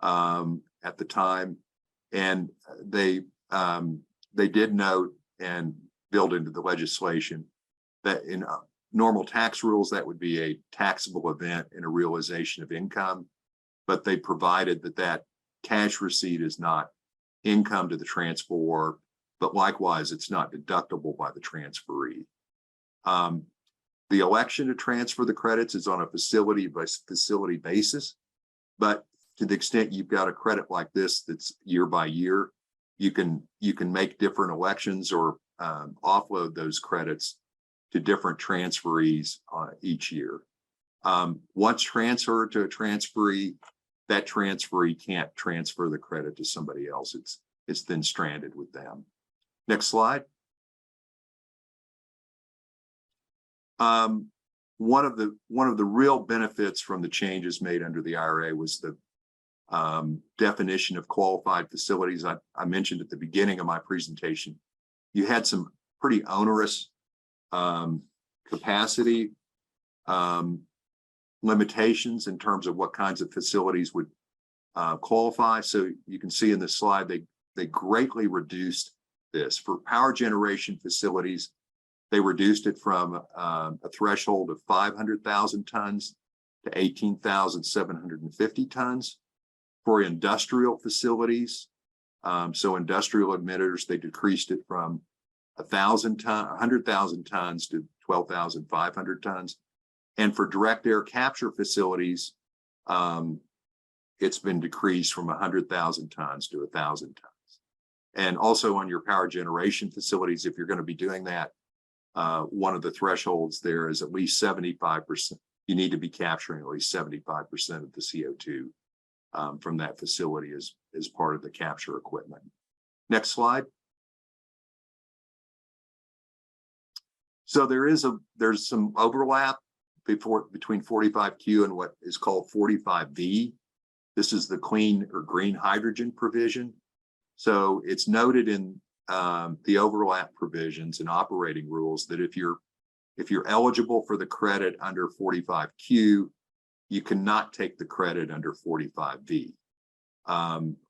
B: at the time. And they did note and build into the legislation that in normal tax rules, that would be a taxable event in a realization of income, but they provided that cash receipt is not income to the transferor, but likewise, it's not deductible by the transferee. The election to transfer the credits is on a facility by facility basis, but to the extent you've got a credit like this that's year by year, you can make different elections or offload those credits to different transferees each year. Once transferred to a transferee, that transferee can't transfer the credit to somebody else. It's then stranded with them. Next slide. One of the real benefits from the changes made under the IRA was the definition of qualified facilities. I mentioned at the beginning of my presentation, you had some pretty onerous capacity limitations in terms of what kinds of facilities would qualify. So you can see in this slide, they greatly reduced this. For power generation facilities, they reduced it from a threshold of 500,000 tons to 18,750 tons. For industrial facilities, so industrial emitters, they decreased it from 100,000 tons to 12,500 tons. And for direct air capture facilities, it's been decreased from 100,000 tons to 1,000 tons. And also on your power generation facilities, if you're going to be doing that, one of the thresholds there is at least 75%. You need to be capturing at least 75% of the CO2 from that facility as part of the capture equipment. Next slide. So there's some overlap between 45Q and what is called 45V. This is the clean or green hydrogen provision. So it's noted in the overlap provisions and operating rules that if you're eligible for the credit under 45Q, you cannot take the credit under 45V.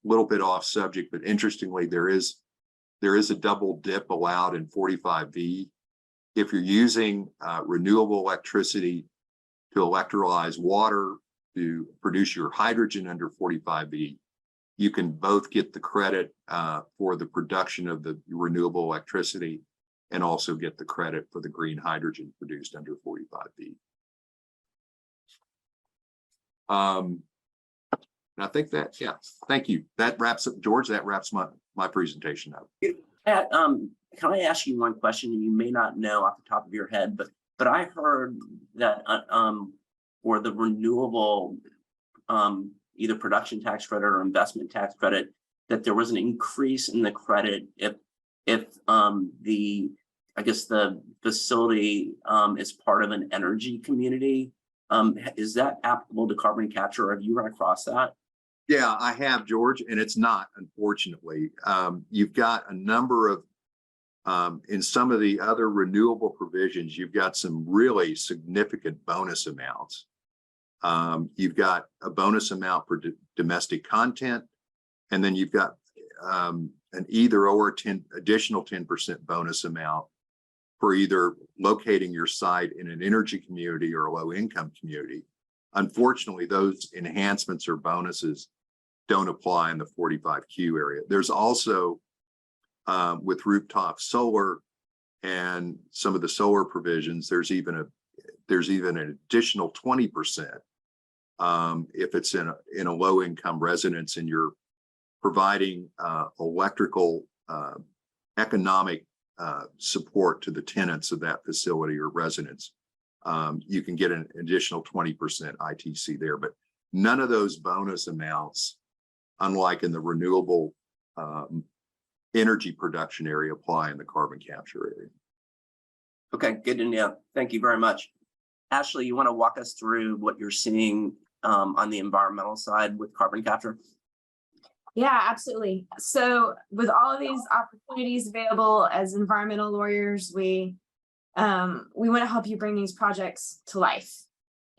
B: Little bit off subject, but interestingly, there is a double dip allowed in 45V. If you're using renewable electricity to to electrolyze water, to produce your hydrogen under 45B, you can both get the credit for the production of the renewable electricity and also get the credit for the green hydrogen produced under 45B. And I think that, yeah, thank you. That wraps up, George, that wraps my presentation up.
A: Can I ask you one question? You may not know off the top of your head, but I heard that for the renewable either production tax credit or investment tax credit, that there was an increase in the credit if the facility is part of an energy community. Is that applicable to carbon capture? Have you run across that?
B: Yeah, I have, George, and it's not, unfortunately. You've got a number of, in some of the other renewable provisions, you've got some really significant bonus amounts. You've got a bonus amount for domestic content, and then you've got an either or additional 10% bonus amount for either locating your site in an energy community or a low income community. Unfortunately, those enhancements or bonuses don't apply in the 45Q area. There's also with rooftop solar and some of the solar provisions, there's even an additional 20% if it's in a low income residence and you're providing electrical economic support to the tenants of that facility or residence. You can get an additional 20% ITC there, but none of those bonus amounts, unlike in the renewable energy production area, apply in the carbon capture area.
A: Okay, good to know. Thank you very much. Ashley, you want to walk us through what you're seeing on the environmental side with carbon capture?
C: Yeah, absolutely. So with all of these opportunities available as environmental lawyers, we want to help you bring these projects to life.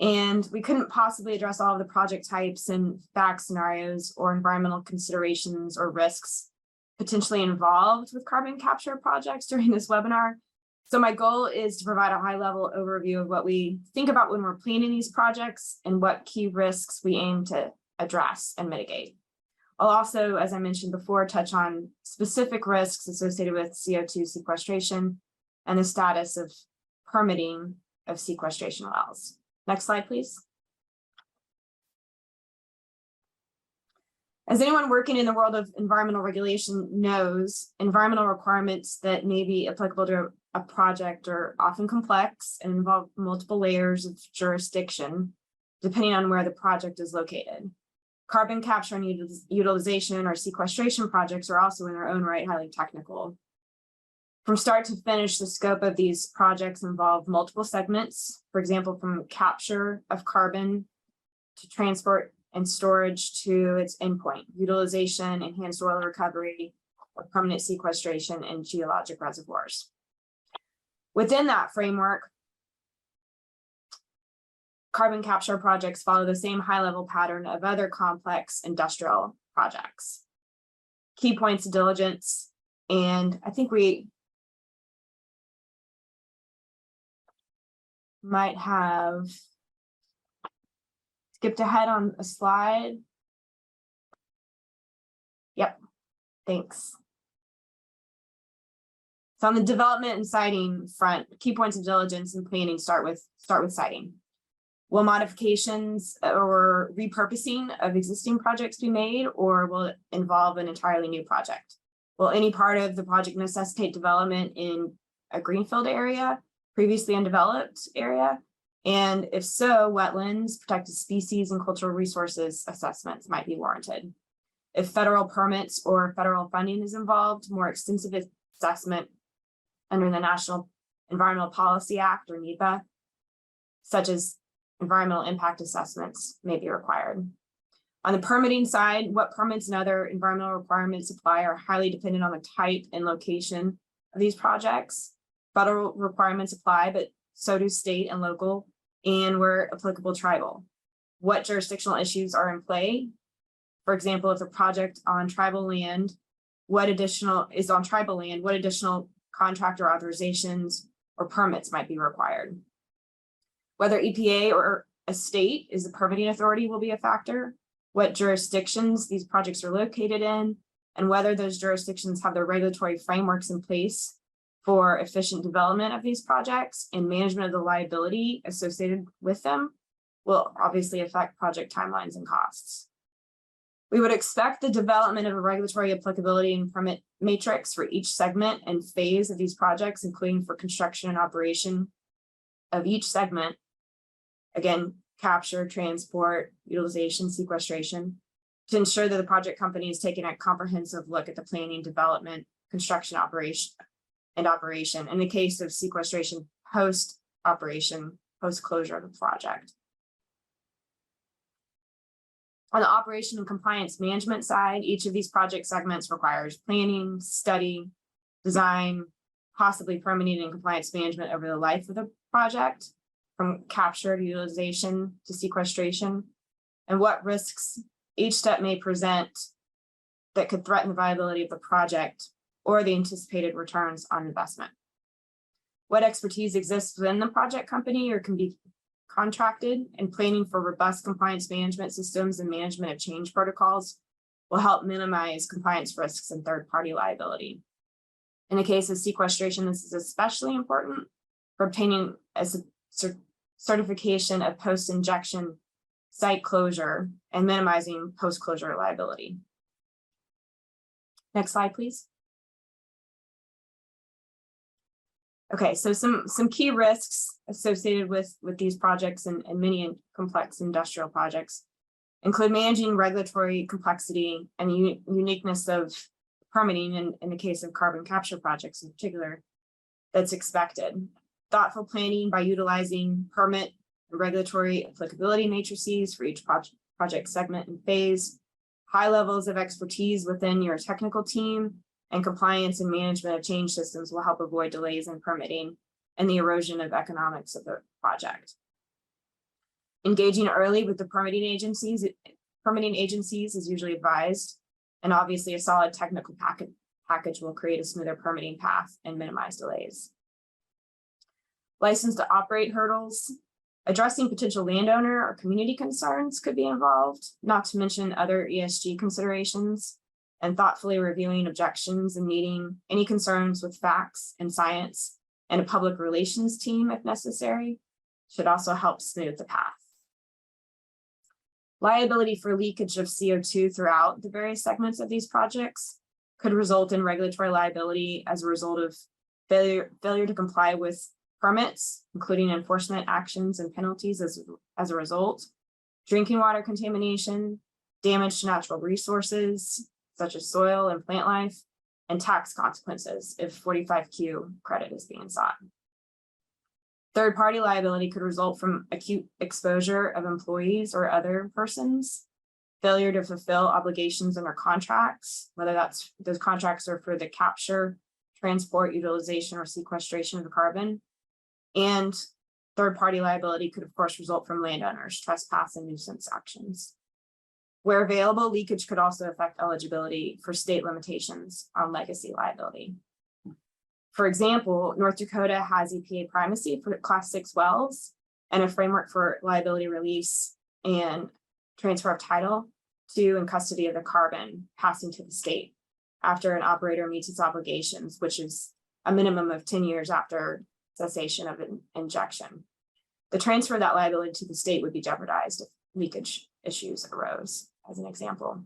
C: And we couldn't possibly address all of the project types and fact scenarios or environmental considerations or risks potentially involved with carbon capture projects during this webinar. So my goal is to provide a high-level overview of what we think about when we're planning these projects and what key risks we aim to address and mitigate. I'll also, as I mentioned before, touch on specific risks associated with CO2 sequestration and the status of permitting of sequestration wells. Next slide, please. As anyone working in the world of environmental regulation knows, environmental requirements that may be applicable to a project are often complex and involve multiple layers of jurisdiction, depending on where the project is located. Carbon capture and utilization or sequestration projects are also in their own right highly technical. From start to finish, the scope of these projects involve multiple segments, for example, from capture of carbon to transport and storage to its endpoint, utilization, enhanced oil recovery, or permanent sequestration in geologic reservoirs. Within that framework, carbon capture projects follow the same high-level pattern of other complex industrial projects. Key points of diligence, and I think we might have skipped ahead on a slide. Yep, thanks. So on the development and siting front, key points of diligence and planning start with siting. Will modifications or repurposing of existing projects be made, or will it involve an entirely new project? Will any part of the project necessitate development in a greenfield area, previously undeveloped area? And if so, wetlands, protected species, and cultural resources assessments might be warranted. If federal permits or federal funding is involved, more extensive assessment under the National Environmental Policy Act or NEPA, such as environmental impact assessments, may be required. On the permitting side, what permits and other environmental requirements apply are highly dependent on the type and location of these projects. Federal requirements apply, but so do state and local, and where applicable, tribal. What jurisdictional issues are in play? For example, if a project on tribal land, what additional contractor authorizations or permits might be required? Whether EPA or a state is the permitting authority will be a factor, what jurisdictions these projects are located in, and whether those jurisdictions have their regulatory frameworks in place for efficient development of these projects and management of the liability associated with them will obviously affect project timelines and costs. We would expect the development of a regulatory applicability and permit matrix for each segment and phase of these projects, including for construction and operation of each segment. Again, capture, transport, utilization, sequestration, to ensure that the project company is taking a comprehensive look at the planning, development, construction, operation. In the case of sequestration, post-operation, post-closure of the project. On the operation and compliance management side, each of these project segments requires planning, study, design, possibly permitting and compliance management over the life of the project, from capture to utilization to sequestration, and what risks each step may present that could threaten the viability of the project or the anticipated returns on investment. What expertise exists within the project company or can be contracted, and planning for robust compliance management systems and management of change protocols will help minimize compliance risks and third-party liability. In the case of sequestration, this is especially important for obtaining a certification of post-injection site closure and minimizing post-closure liability. Next slide, please. Okay, so some key risks associated with these projects and many complex industrial projects include managing regulatory complexity and the uniqueness of permitting in the case of carbon capture projects in particular that's expected. Thoughtful planning by utilizing permit and regulatory applicability matrices for each project segment and phase, high levels of expertise within your technical team, and compliance and management of change systems will help avoid delays in permitting and the erosion of economics of the project. Engaging early with the permitting agencies is usually advised, and obviously a solid technical package will create a smoother permitting path and minimize delays. License to operate hurdles. Addressing potential landowner or community concerns could be involved, not to mention other ESG considerations, and thoughtfully reviewing objections and meeting any concerns with facts and science and a public relations team if necessary should also help smooth the path. Liability for leakage of CO2 throughout the various segments of these projects could result in regulatory liability as a result of failure to comply with permits, including enforcement actions and penalties as a result, drinking water contamination, damage to natural resources, such as soil and plant life, and tax consequences if 45Q credit is being sought. Third-party liability could result from acute exposure of employees or other persons, failure to fulfill obligations under contracts, whether those contracts are for the capture, transport, utilization, or sequestration of the carbon. And third-party liability could, of course, result from landowners, trespass, and nuisance actions. Where available, leakage could also affect eligibility for state limitations on legacy liability. For example, North Dakota has EPA primacy for Class 6 wells and a framework for liability release and transfer of title to and custody of the carbon passing to the state after an operator meets its obligations, which is a minimum of 10 years after cessation of an injection. The transfer of that liability to the state would be jeopardized if leakage issues arose, as an example.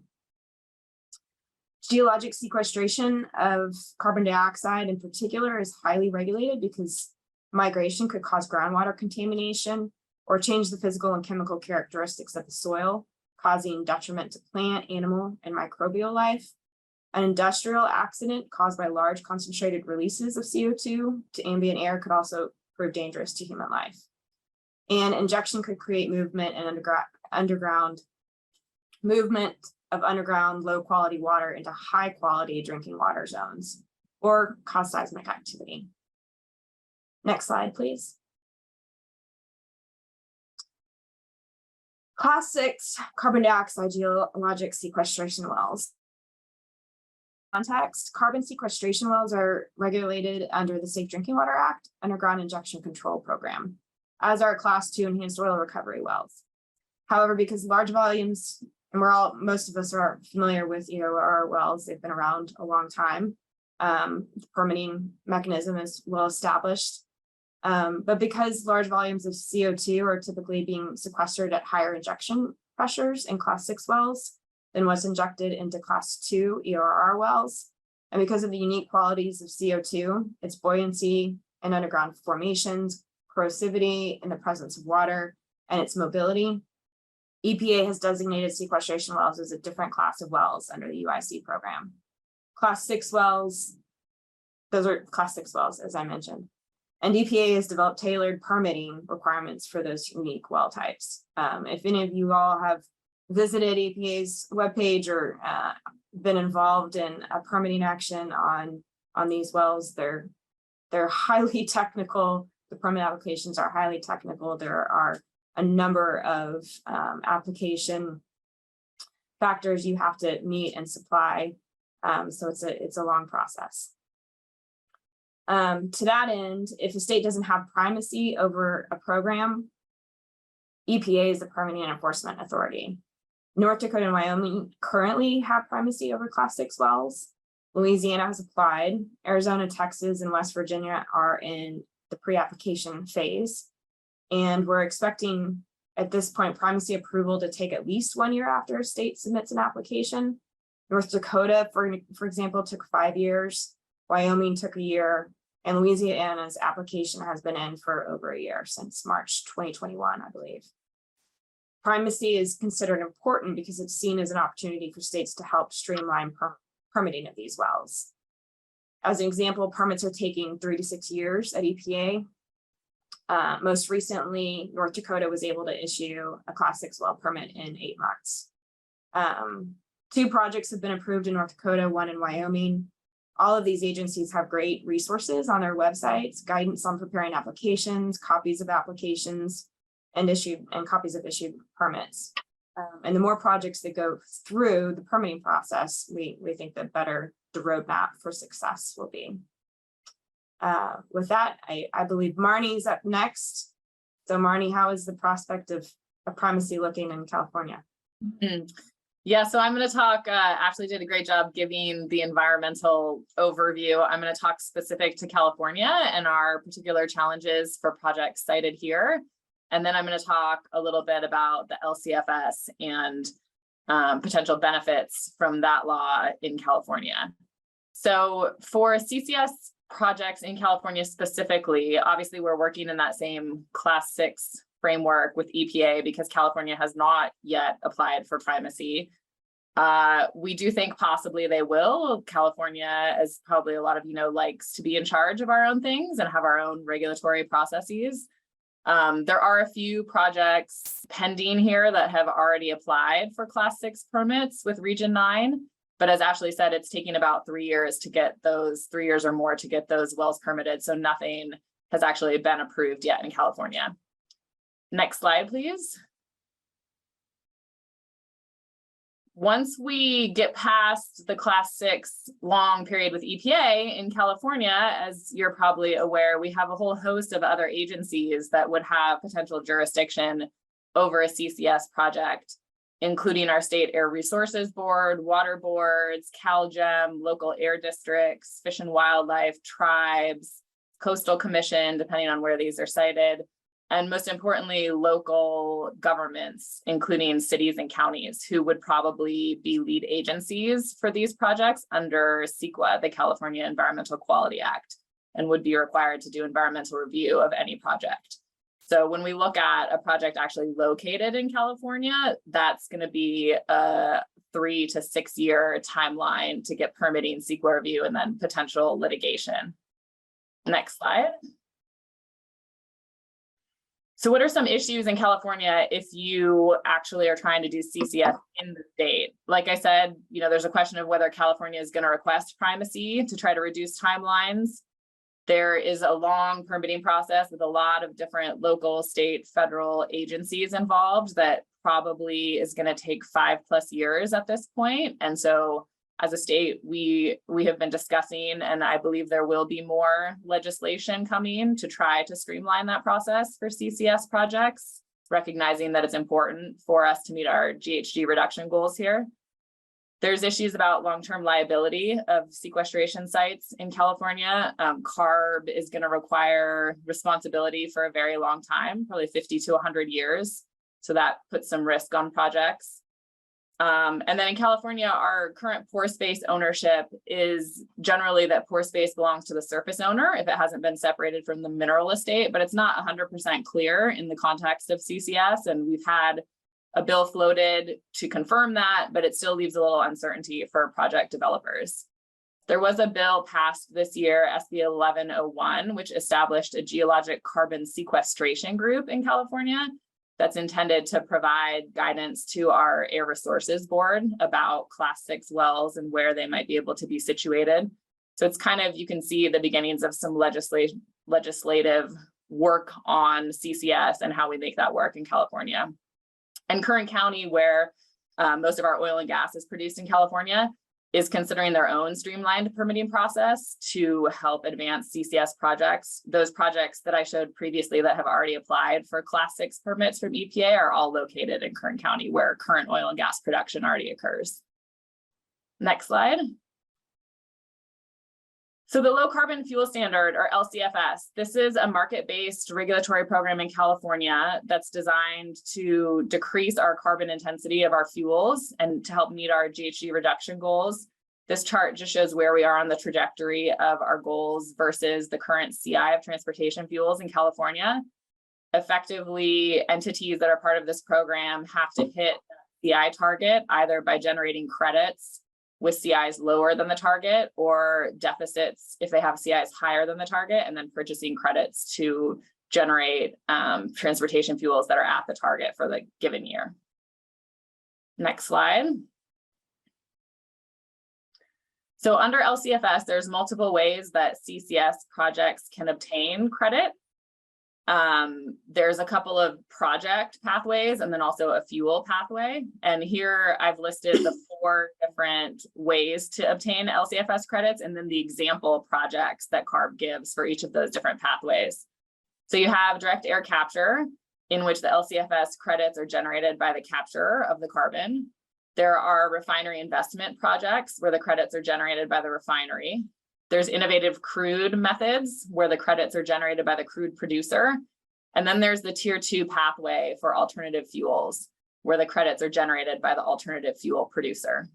C: Geologic sequestration of carbon dioxide in particular is highly regulated because migration could cause groundwater contamination or change the physical and chemical characteristics of the soil, causing detriment to plant, animal, and microbial life. An industrial accident caused by large concentrated releases of CO2 to ambient air could also prove dangerous to human life. And injection could create movement and underground low quality water into high quality drinking water zones or cause seismic activity. Next slide, please. Class 6 carbon dioxide geologic sequestration wells. Context, carbon sequestration wells are regulated under the Safe Drinking Water Act Underground Injection Control Program. as are class 2 enhanced oil recovery wells. However, because large volumes, and most of us are familiar with EOR wells, they've been around a long time. The permitting mechanism is well established. But because large volumes of CO2 are typically being sequestered at higher injection pressures in class 6 wells than what's injected into class 2 EOR wells, and because of the unique qualities of CO2, its buoyancy and underground formations, corrosivity in the presence of water, and its mobility, EPA has designated sequestration wells as a different class of wells under the UIC program. Class 6 wells, those are class 6 wells, as I mentioned. And EPA has developed tailored permitting requirements for those unique well types. If any of you all have visited EPA's webpage or been involved in a permitting action on these wells, they're highly technical. The permit applications are highly technical. There are a number of application factors you have to meet and supply. So it's a long process. To that end, if a state doesn't have primacy over a program, EPA is the permitting and enforcement authority. North Dakota and Wyoming currently have primacy over class 6 wells. Louisiana has applied. Arizona, Texas, and West Virginia are in the pre-application phase. And we're expecting at this point primacy approval to take at least 1 year after a state submits an application. North Dakota, for example, took 5 years. Wyoming took a year, and Louisiana's application has been in for over a year, since March 2021, I believe. Primacy is considered important because it's seen as an opportunity for states to help streamline permitting of these wells. As an example, permits are taking 3 to 6 years at EPA. Most recently, North Dakota was able to issue a class 6 well permit in 8 months. 2 projects have been approved in North Dakota, 1 in Wyoming. All of these agencies have great resources on their websites, guidance on preparing applications, copies of applications, and copies of issued permits. And the more projects that go through the permitting process, we think the better the roadmap for success will be. With that, I believe Marnie's up next. So Marnie, how is the prospect of primacy looking in California?
D: Yeah, so I'm going to talk, Ashley did a great job giving the environmental overview. I'm going to talk specific to California and our particular challenges for projects cited here. And then I'm going to talk a little bit about the Lcfs and potential benefits from that law in California. So for CCS projects in California specifically, obviously we're working in that same class 6 framework with EPA because California has not yet applied for primacy. We do think possibly they will. California, as probably a lot of you know, likes to be in charge of our own things and have our own regulatory processes. There are a few projects pending here that have already applied for class 6 permits with Region 9. But as Ashley said, it's taking about 3 years to get those, 3 years or more to get those wells permitted. So nothing has actually been approved yet in California. Next slide, please. Once we get past the class 6 long period with EPA in California, as you're probably aware, we have a whole host of other agencies that would have potential jurisdiction over a CCS project, including our State Air Resources Board, water boards, CalGEM, local air districts, fish and wildlife, tribes, coastal commission, depending on where these are cited, and most importantly, local governments, including cities and counties, who would probably be lead agencies for these projects under CEQA, the California Environmental Quality Act, and would be required to do environmental review of any project. So when we look at a project actually located in California, that's going to be a 3 to 6 year timeline to get permitting, CEQA review, and then potential litigation. Next slide. So what are some issues in California if you actually are trying to do CCS in the state? Like I said, you know, there's a question of whether California is going to request primacy to try to reduce timelines. There is a long permitting process with a lot of different local, state, federal agencies involved that probably is going to take 5+ years at this point. And so as a state, we have been discussing, and I believe there will be more legislation coming to try to streamline that process for CCS projects, recognizing that it's important for us to meet our GHG reduction goals here. There's issues about long-term liability of sequestration sites in California. CARB is going to require responsibility for a very long time, probably 50 to 100 years. So that puts some risk on projects. And then in California, our current pore space ownership is generally that pore space belongs to the surface owner if it hasn't been separated from the mineral estate, but it's not 100% clear in the context of CCS. And we've had a bill floated to confirm that, but it still leaves a little uncertainty for project developers. There was a bill passed this year, SB 1101, which established a geologic carbon sequestration group in California that's intended to provide guidance to our Air Resources Board about Class 6 wells and where they might be able to be situated. So it's kind of, you can see the beginnings of some legislative work on CCS and how we make that work in California. And Kern County, where most of our oil and gas is produced in California, is considering their own streamlined permitting process to help advance CCS projects. Those projects that I showed previously that have already applied for Class 6 permits from EPA are all located in Kern County, where current oil and gas production already occurs. Next slide. So the Low Carbon Fuel Standard, or LCFS, this is a market-based regulatory program in California that's designed to decrease our carbon intensity of our fuels and to help meet our GHG reduction goals. This chart just shows where we are on the trajectory of our goals versus the current CI of transportation fuels in California. Effectively, entities that are part of this program have to hit the CI target either by generating credits with CIs lower than the target, or deficits if they have CIs higher than the target, and then purchasing credits to generate transportation fuels that are at the target for the given year. Next slide. So under LCFS, there's multiple ways that CCS projects can obtain credit. There's a couple of project pathways and then also a fuel pathway. And here I've listed the 4 different ways to obtain LCFS credits and then the example projects that CARB gives for each of those different pathways. So you have direct air capture, in which the LCFS credits are generated by the capture of the carbon. There are refinery investment projects where the credits are generated by the refinery. There's innovative crude methods where the credits are generated by the crude producer. And then there's the tier 2 pathway for alternative fuels, where the credits are generated by the alternative fuel producer.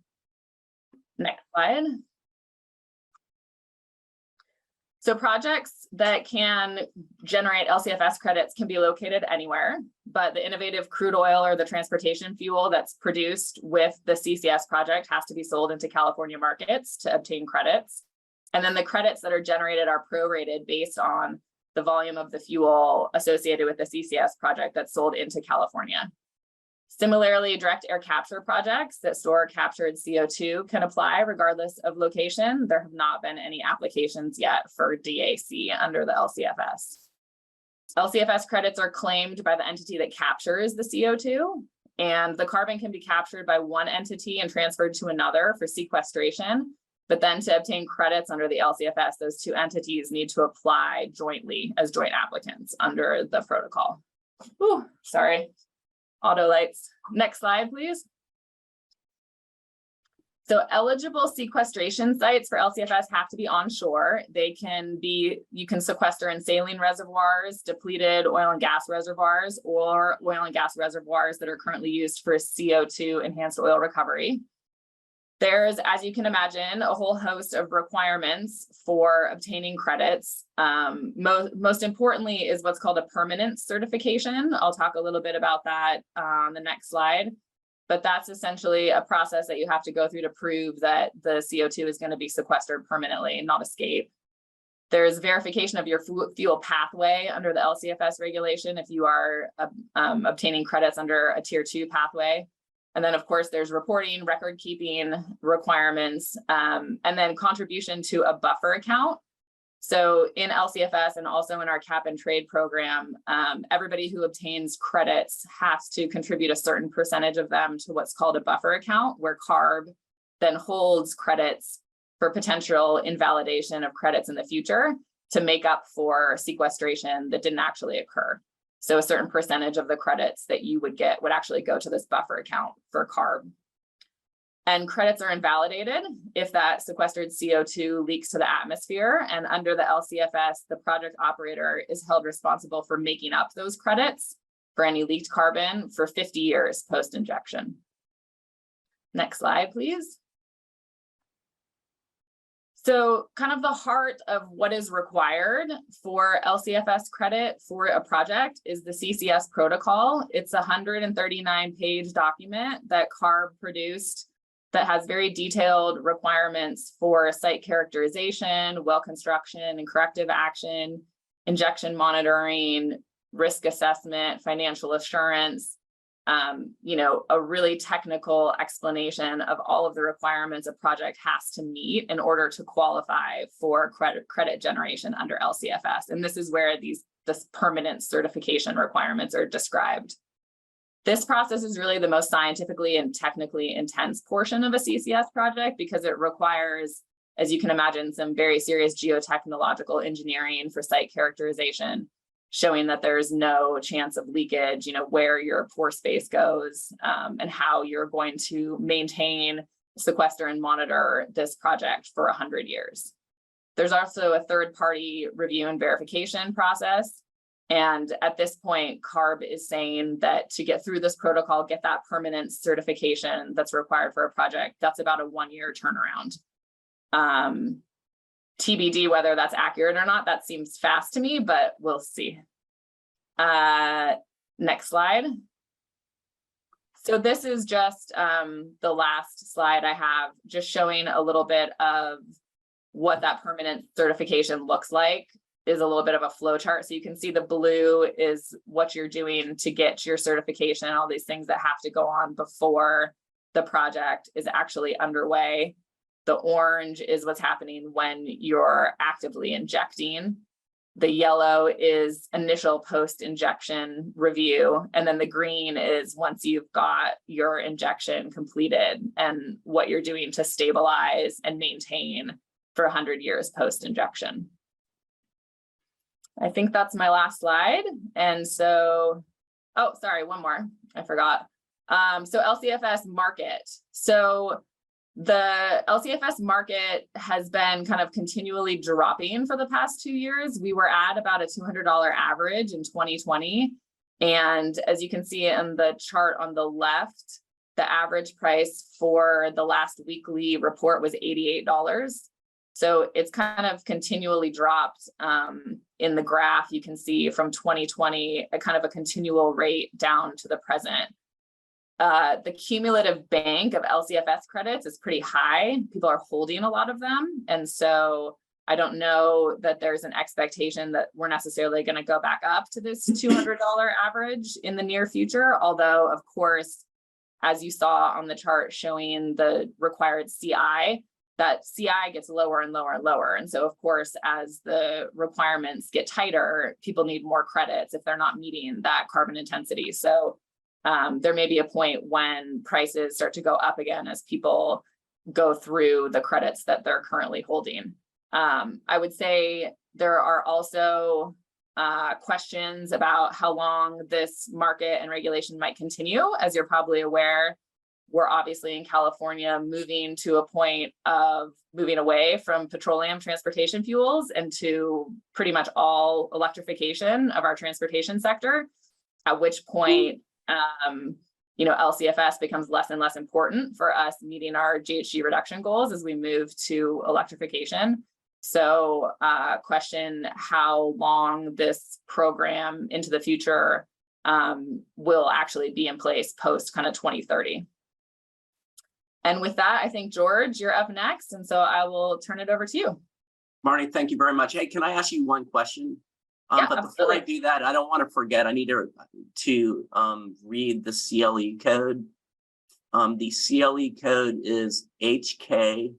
D: Next slide. So projects that can generate LCFS credits can be located anywhere, but the innovative crude oil or the transportation fuel that's produced with the CCS project has to be sold into California markets to obtain credits. And then the credits that are generated are prorated based on the volume of the fuel associated with the CCS project that's sold into California. Similarly, direct air capture projects that store captured CO2 can apply regardless of location. There have not been any applications yet for DAC under the LCFS. LCFS credits are claimed by the entity that captures the CO2, and the carbon can be captured by one entity and transferred to another for sequestration. But then to obtain credits under the LCFS, those 2 entities need to apply jointly as joint applicants under the protocol. Ooh, sorry, auto lights. Next slide, please. So eligible sequestration sites for LCFS have to be onshore. They can be, you can sequester in saline reservoirs, depleted oil and gas reservoirs, or oil and gas reservoirs that are currently used for CO2 enhanced oil recovery. There's, as you can imagine, a whole host of requirements for obtaining credits. Most importantly is what's called a permanent certification. I'll talk a little bit about that on the next slide. But that's essentially a process that you have to go through to prove that the CO2 is going to be sequestered permanently and not escape. There's verification of your fuel pathway under the LCFS regulation if you are obtaining credits under a tier 2 pathway. And then, of course, there's reporting, record keeping requirements, and then contribution to a buffer account. So in LCFS and also in our cap and trade program, everybody who obtains credits has to contribute a certain percentage of them to what's called a buffer account, where CARB then holds credits for potential invalidation of credits in the future to make up for sequestration that didn't actually occur. So a certain percentage of the credits that you would get would actually go to this buffer account for CARB. And credits are invalidated if that sequestered CO2 leaks to the atmosphere. And under the Lcfs, the project operator is held responsible for making up those credits for any leaked carbon for 50 years post-injection. Next slide, please. So kind of the heart of what is required for Lcfs credit for a project is the Ccs Protocol. It's a 139-page document that CARB produced that has very detailed requirements for site characterization, well construction and corrective action, injection monitoring, risk assessment, financial assurance, a really technical explanation of all of the requirements a project has to meet in order to qualify for credit generation under Lcfs. And this is where this permanent certification requirements are described. This process is really the most scientifically and technically intense portion of a CCS project because it requires, as you can imagine, some very serious geotechnological engineering for site characterization, showing that there's no chance of leakage, where your pore space goes, and how you're going to maintain, sequester, and monitor this project for 100 years. There's also a third-party review and verification process. And at this point, CARB is saying that to get through this protocol, get that permanent certification that's required for a project, that's about a 1-year turnaround. TBD whether that's accurate or not. That seems fast to me, but we'll see. Next slide. So this is just the last slide I have, just showing a little bit of what that permanent certification looks like. Is a little bit of a flow chart. So you can see the blue is what you're doing to get your certification, all these things that have to go on before the project is actually underway. The orange is what's happening when you're actively injecting. The yellow is initial post-injection review. And then the green is once you've got your injection completed and what you're doing to stabilize and maintain for 100 years post-injection. I think that's my last slide. And so, oh, sorry, one more, I forgot. So Lcfs market. So the Lcfs market has been kind of continually dropping for the past 2 years. We were at about a $200 average in 2020. And as you can see in the chart on the left, the average price for the last weekly report was $88. So it's kind of continually dropped. In the graph, you can see from 2020, a kind of a continual rate down to the present. The cumulative bank of Lcfs credits is pretty high. People are holding a lot of them. And so I don't know that there's an expectation that we're necessarily going to go back up to this $200 average in the near future. Although, of course, as you saw on the chart showing the required CI, that CI gets lower and lower and lower. And so, of course, as the requirements get tighter, people need more credits if they're not meeting that carbon intensity. So there may be a point when prices start to go up again as people go through the credits that they're currently holding. I would say there are also questions about how long this market and regulation might continue. As you're probably aware, we're obviously in California moving to a point of moving away from petroleum transportation fuels and to pretty much all electrification of our transportation sector, at which point, Lcfs becomes less and less important for us meeting our GHG reduction goals as we move to electrification. So question how long this program into the future will actually be in place post kind of 2030. And with that, I think, George, you're up next. And so I will turn it over to you.
A: Marnie, thank you very much. Hey, can I ask you one question?
D: Yeah,
A: but before I do that, I don't want to forget, I need to read the CLE code. The CLE code is HK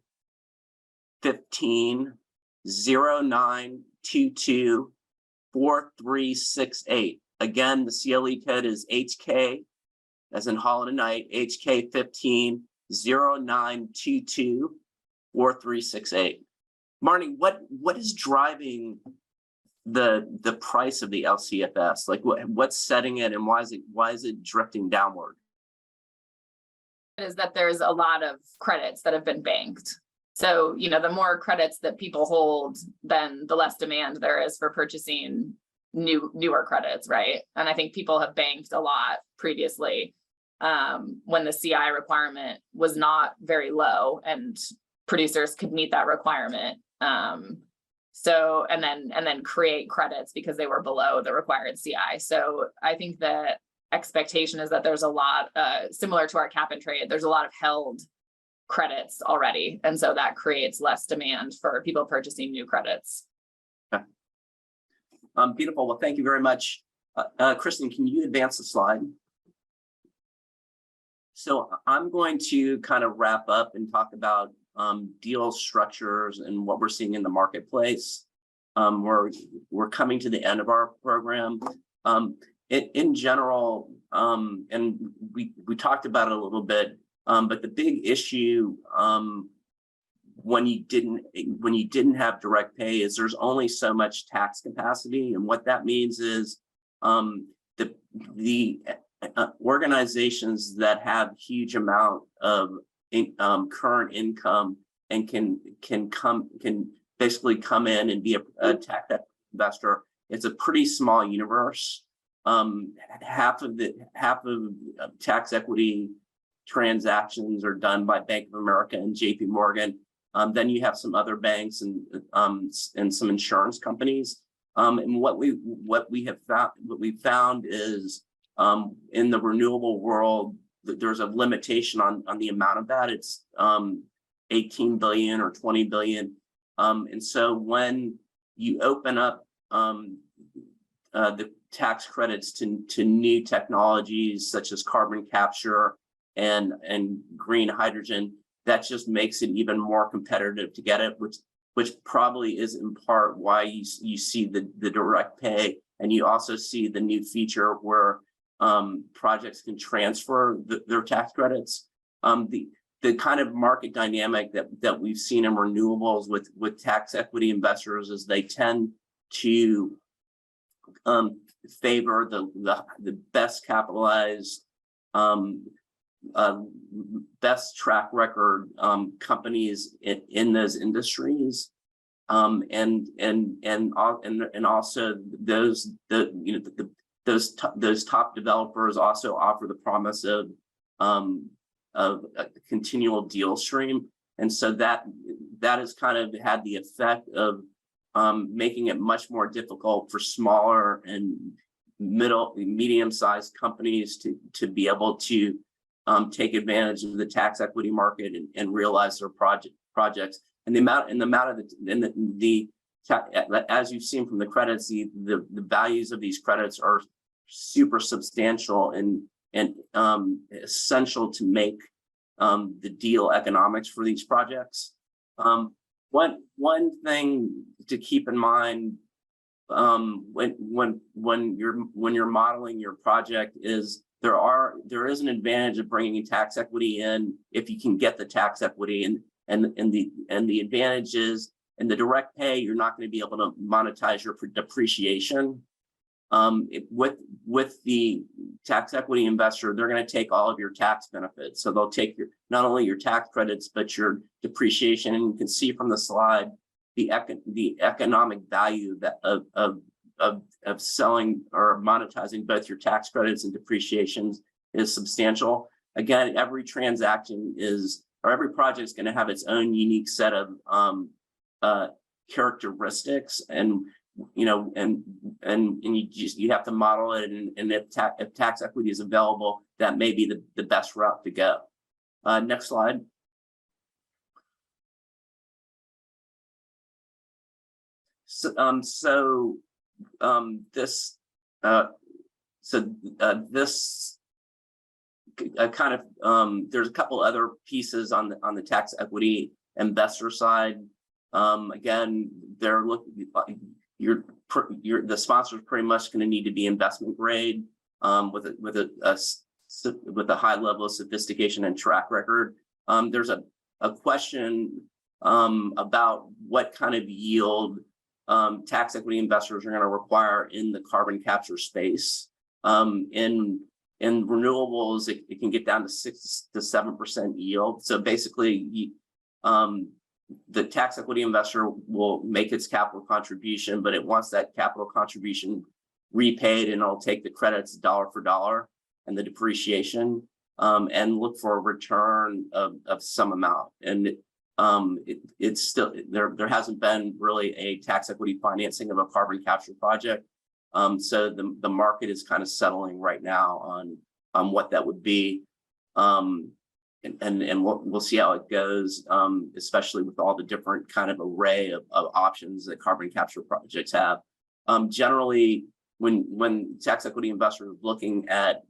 A: 1509224368. Again, the CLE code is HK, as in Holland and Knight, HK 0922-4368. Marnie, what is driving the price of the LCFS? Like what's setting it, and why is it drifting downward?
D: Is that there's a lot of credits that have been banked. So, you know, the more credits that people hold, then the less demand there is for purchasing newer credits, right? And I think people have banked a lot previously when the CI requirement was not very low and producers could meet that requirement. So, and then create credits because they were below the required CI. So I think that expectation is that there's a lot, similar to our cap and trade, there's a lot of held credits already. And so that creates less demand for people purchasing new credits.
A: Okay. Beautiful. Well, thank you very much. Kristen, can you advance the slide? So I'm going to kind of wrap up and talk about deal structures and what we're seeing in the marketplace. We're coming to the end of our program. In general, and we talked about it a little bit, but the big issue when you didn't have direct pay is there's only so much tax capacity, and what that means is the organizations that have huge amount of current income and can basically come in and be a tax investor. It's a pretty small universe. Half of tax equity transactions are done by Bank of America and JP Morgan. Then you have some other banks and some insurance companies. And what we found is in the renewable world, there's a limitation on the amount of that. It's 18 billion or 20 billion. And so when you open up the tax credits to new technologies such as carbon capture and green hydrogen, that just makes it even more competitive to get it, which probably is in part why you see the direct pay, and you also see the new feature where projects can transfer their tax credits. The kind of market dynamic that we've seen in renewables with tax equity investors is they tend to favor the best capitalized, best track record companies in those industries, and also those top developers also offer the promise of a continual deal stream, and so that has kind of had the effect of making it much more difficult for smaller and medium-sized companies to be able to take advantage of the tax equity market and realize their projects. And as you've seen from the credits, the values of these credits are super substantial and essential to make the deal economics for these projects. One thing to keep in mind when you're modeling your project is there is an advantage of bringing tax equity in if you can get the tax equity, and the advantage is in the direct pay you're not going to be able to monetize your depreciation. With the tax equity investor, they're going to take all of your tax benefits. So they'll take not only your tax credits, but your depreciation. And you can see from the slide, the economic value of selling or monetizing both your tax credits and depreciations is substantial. Again, every transaction every project is going to have its own unique set of characteristics, and you have to model it, and if tax equity is available, that may be the best route to go. Next slide. This kind of there's a couple other pieces on the tax equity investor side. Again, they're looking. The sponsor is pretty much going to need to be investment grade with a high level of sophistication and track record. there's a question about what kind of yield tax equity investors are going to require in the carbon capture space. In renewables, it can get down to 6 to 7% yield. So basically, the tax equity investor will make its capital contribution, but it wants that capital contribution repaid, and it'll take the credits dollar for dollar and the depreciation, and look for a return of some amount. And it's still there hasn't been really a tax equity financing of a carbon capture project. So the market is kind of settling right now on what that would be. And we'll see how it goes, especially with all the different kind of array of options that carbon capture projects have. Generally, when tax equity investors are looking at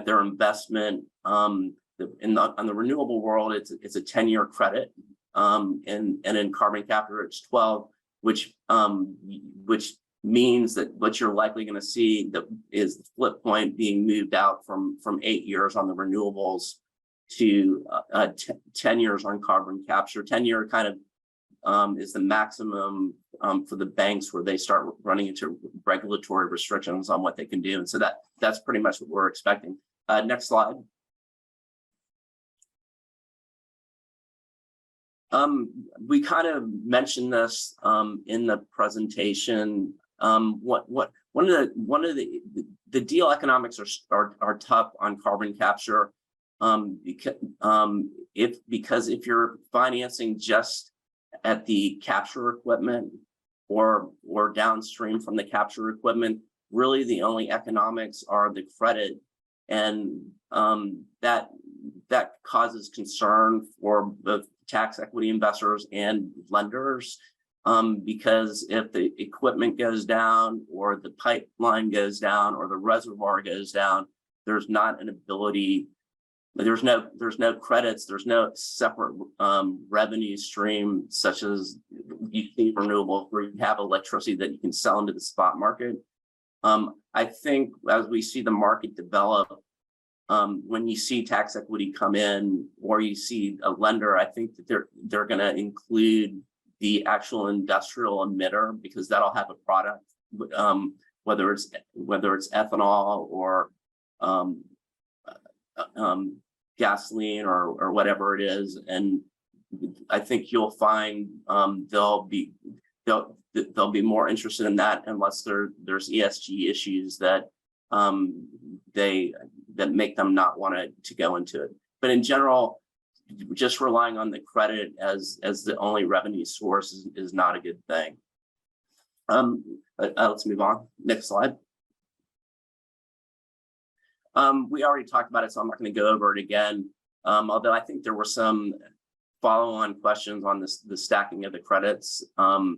A: their investment, on the renewable world, it's a 10-year credit, and in carbon capture it's 12, which means that what you're likely going to see is the flip point being moved out from 8 years on the renewables to 10 years on carbon capture. 10-year kind of is the maximum for the banks, where they start running into regulatory restrictions on what they can do. And so that's pretty much what we're expecting. Next slide. We kind of mentioned this in the presentation. One of the deal economics are tough on carbon capture, because if you're financing just at the capture equipment or downstream from the capture equipment, really the only economics are the credit, and that causes concern for both tax equity investors and lenders, because if the equipment goes down, or the pipeline goes down, or the reservoir goes down, there's not an ability. There's no credits. There's no separate revenue stream, such as you see renewables, where you have electricity that you can sell into the spot market. I think as we see the market develop, when you see tax equity come in, or you see a lender, I think that they're going to include the actual industrial emitter, because that'll have a product, whether it's ethanol or gasoline or whatever it is. And I think you'll find they'll be more interested in that, unless there's ESG issues that make them not want to go into it. But in general, just relying on the credit as the only revenue source is not a good thing. Let's move on. Next slide. We already talked about it, so I'm not going to go over it again. Although I think there were some follow-on questions on the stacking of the credits, but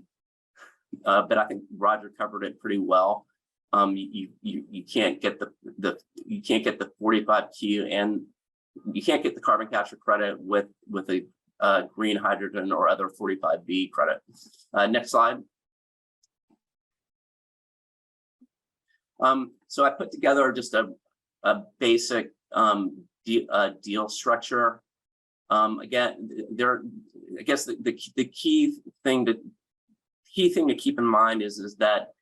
A: I think Roger covered it pretty well. You can't get you can't get the 45Q, and you can't get the carbon capture credit with a green hydrogen or other 45B credit. Next slide. So I put together just a basic deal structure. Again, I guess the key thing to keep in mind is that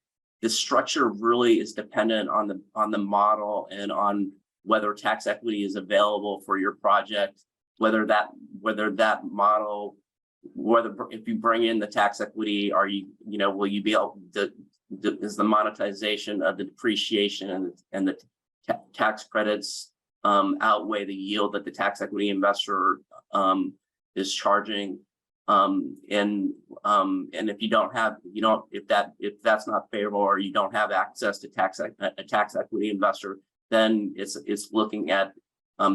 A: the structure really is dependent on the model, and on whether tax equity is available for your project, whether that model, if you bring in the tax equity, will you be able to, is the monetization of the depreciation and the tax credits outweigh the yield that the tax equity investor is charging, and if you don't have, if that's not favorable, or you don't have access to a tax equity investor, then it's looking at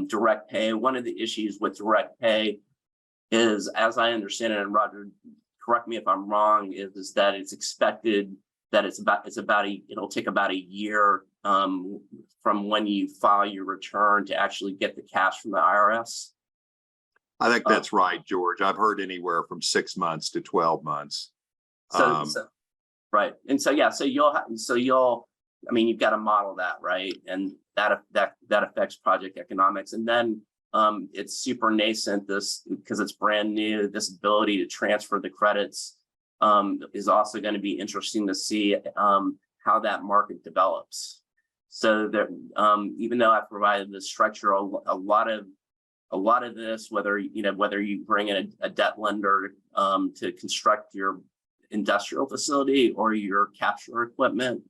A: direct pay. One of the issues with direct pay is, as I understand it, and Roger, correct me if I'm wrong, is that it's expected that it'll take about a year from when you file your return to actually get the cash from the IRS.
B: I think that's right, George. I've heard anywhere from 6 months to 12 months.
A: Right, and you've got to model that, right, and that affects project economics. And then It's super nascent, this, because it's brand new, this ability to transfer the credits is also going to be interesting to see how that market develops. So that even though I provided the structure, a lot of this, whether you bring in a debt lender to construct your industrial facility or your capture equipment,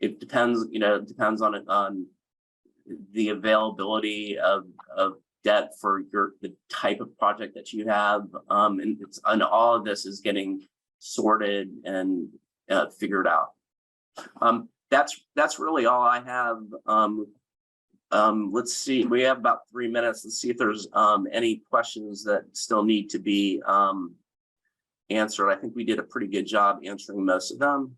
A: it depends. It depends on the availability of debt for the type of project that you have, and all of this is getting sorted and figured out. That's really all I have. Let's see, we have about 3 minutes. Let's see if there's any questions that still need to be answered. I think we did a pretty good job answering most of them.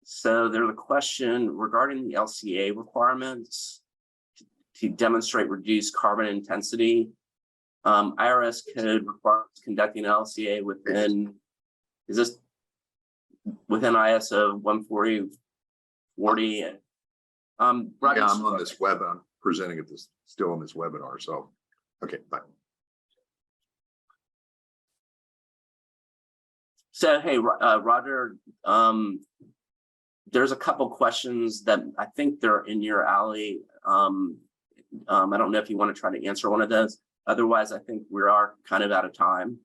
A: So there's a question regarding the LCA requirements to demonstrate reduced carbon intensity. IRS code requires conducting an LCA within, is this within ISO 140?
B: Yeah, I'm on this web. I'm presenting it still on this webinar. So, okay, bye.
A: So, hey, Roger, there's a couple questions that I think they're in your alley. I don't know if you want to try to answer one of those. Otherwise, I think we are kind of out of time.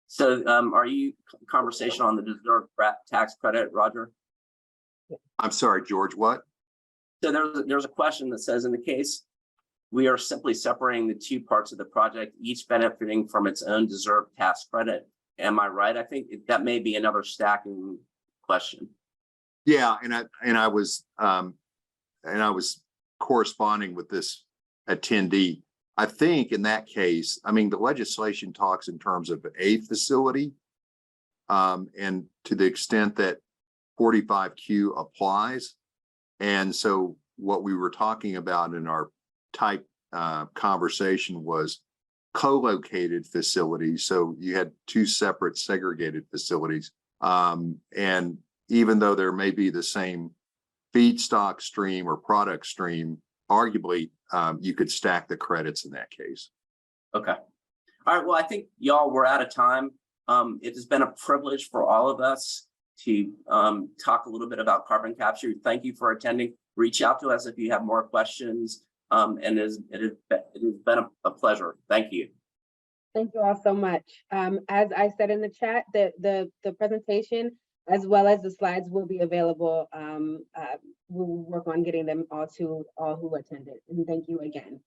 A: So are you conversation on the deserved tax credit, Roger?
B: I'm sorry, George, what?
A: So there's a question that says, in the case, we are simply separating the two parts of the project, each benefiting from its own deserved tax credit. Am I right? I think that may be another stacking question.
B: Yeah, and I was corresponding with this attendee. I think in that case, I mean, the legislation talks in terms of a facility, and to the extent that 45Q applies. And so what we were talking about in our type conversation was co-located facilities. So you had two separate segregated facilities. And even though there may be the same feedstock stream or product stream, arguably you could stack the credits in that case.
A: Okay. All right. Well, I think y'all were out of time. It has been a privilege for all of us to talk a little bit about carbon capture. Thank you for attending. Reach out to us if you have more questions. And it has been a pleasure. Thank you.
G: Thank you all so much. As I said in the chat, the presentation as well as the slides will be available. We'll work on getting them all to all who attended. And thank you again.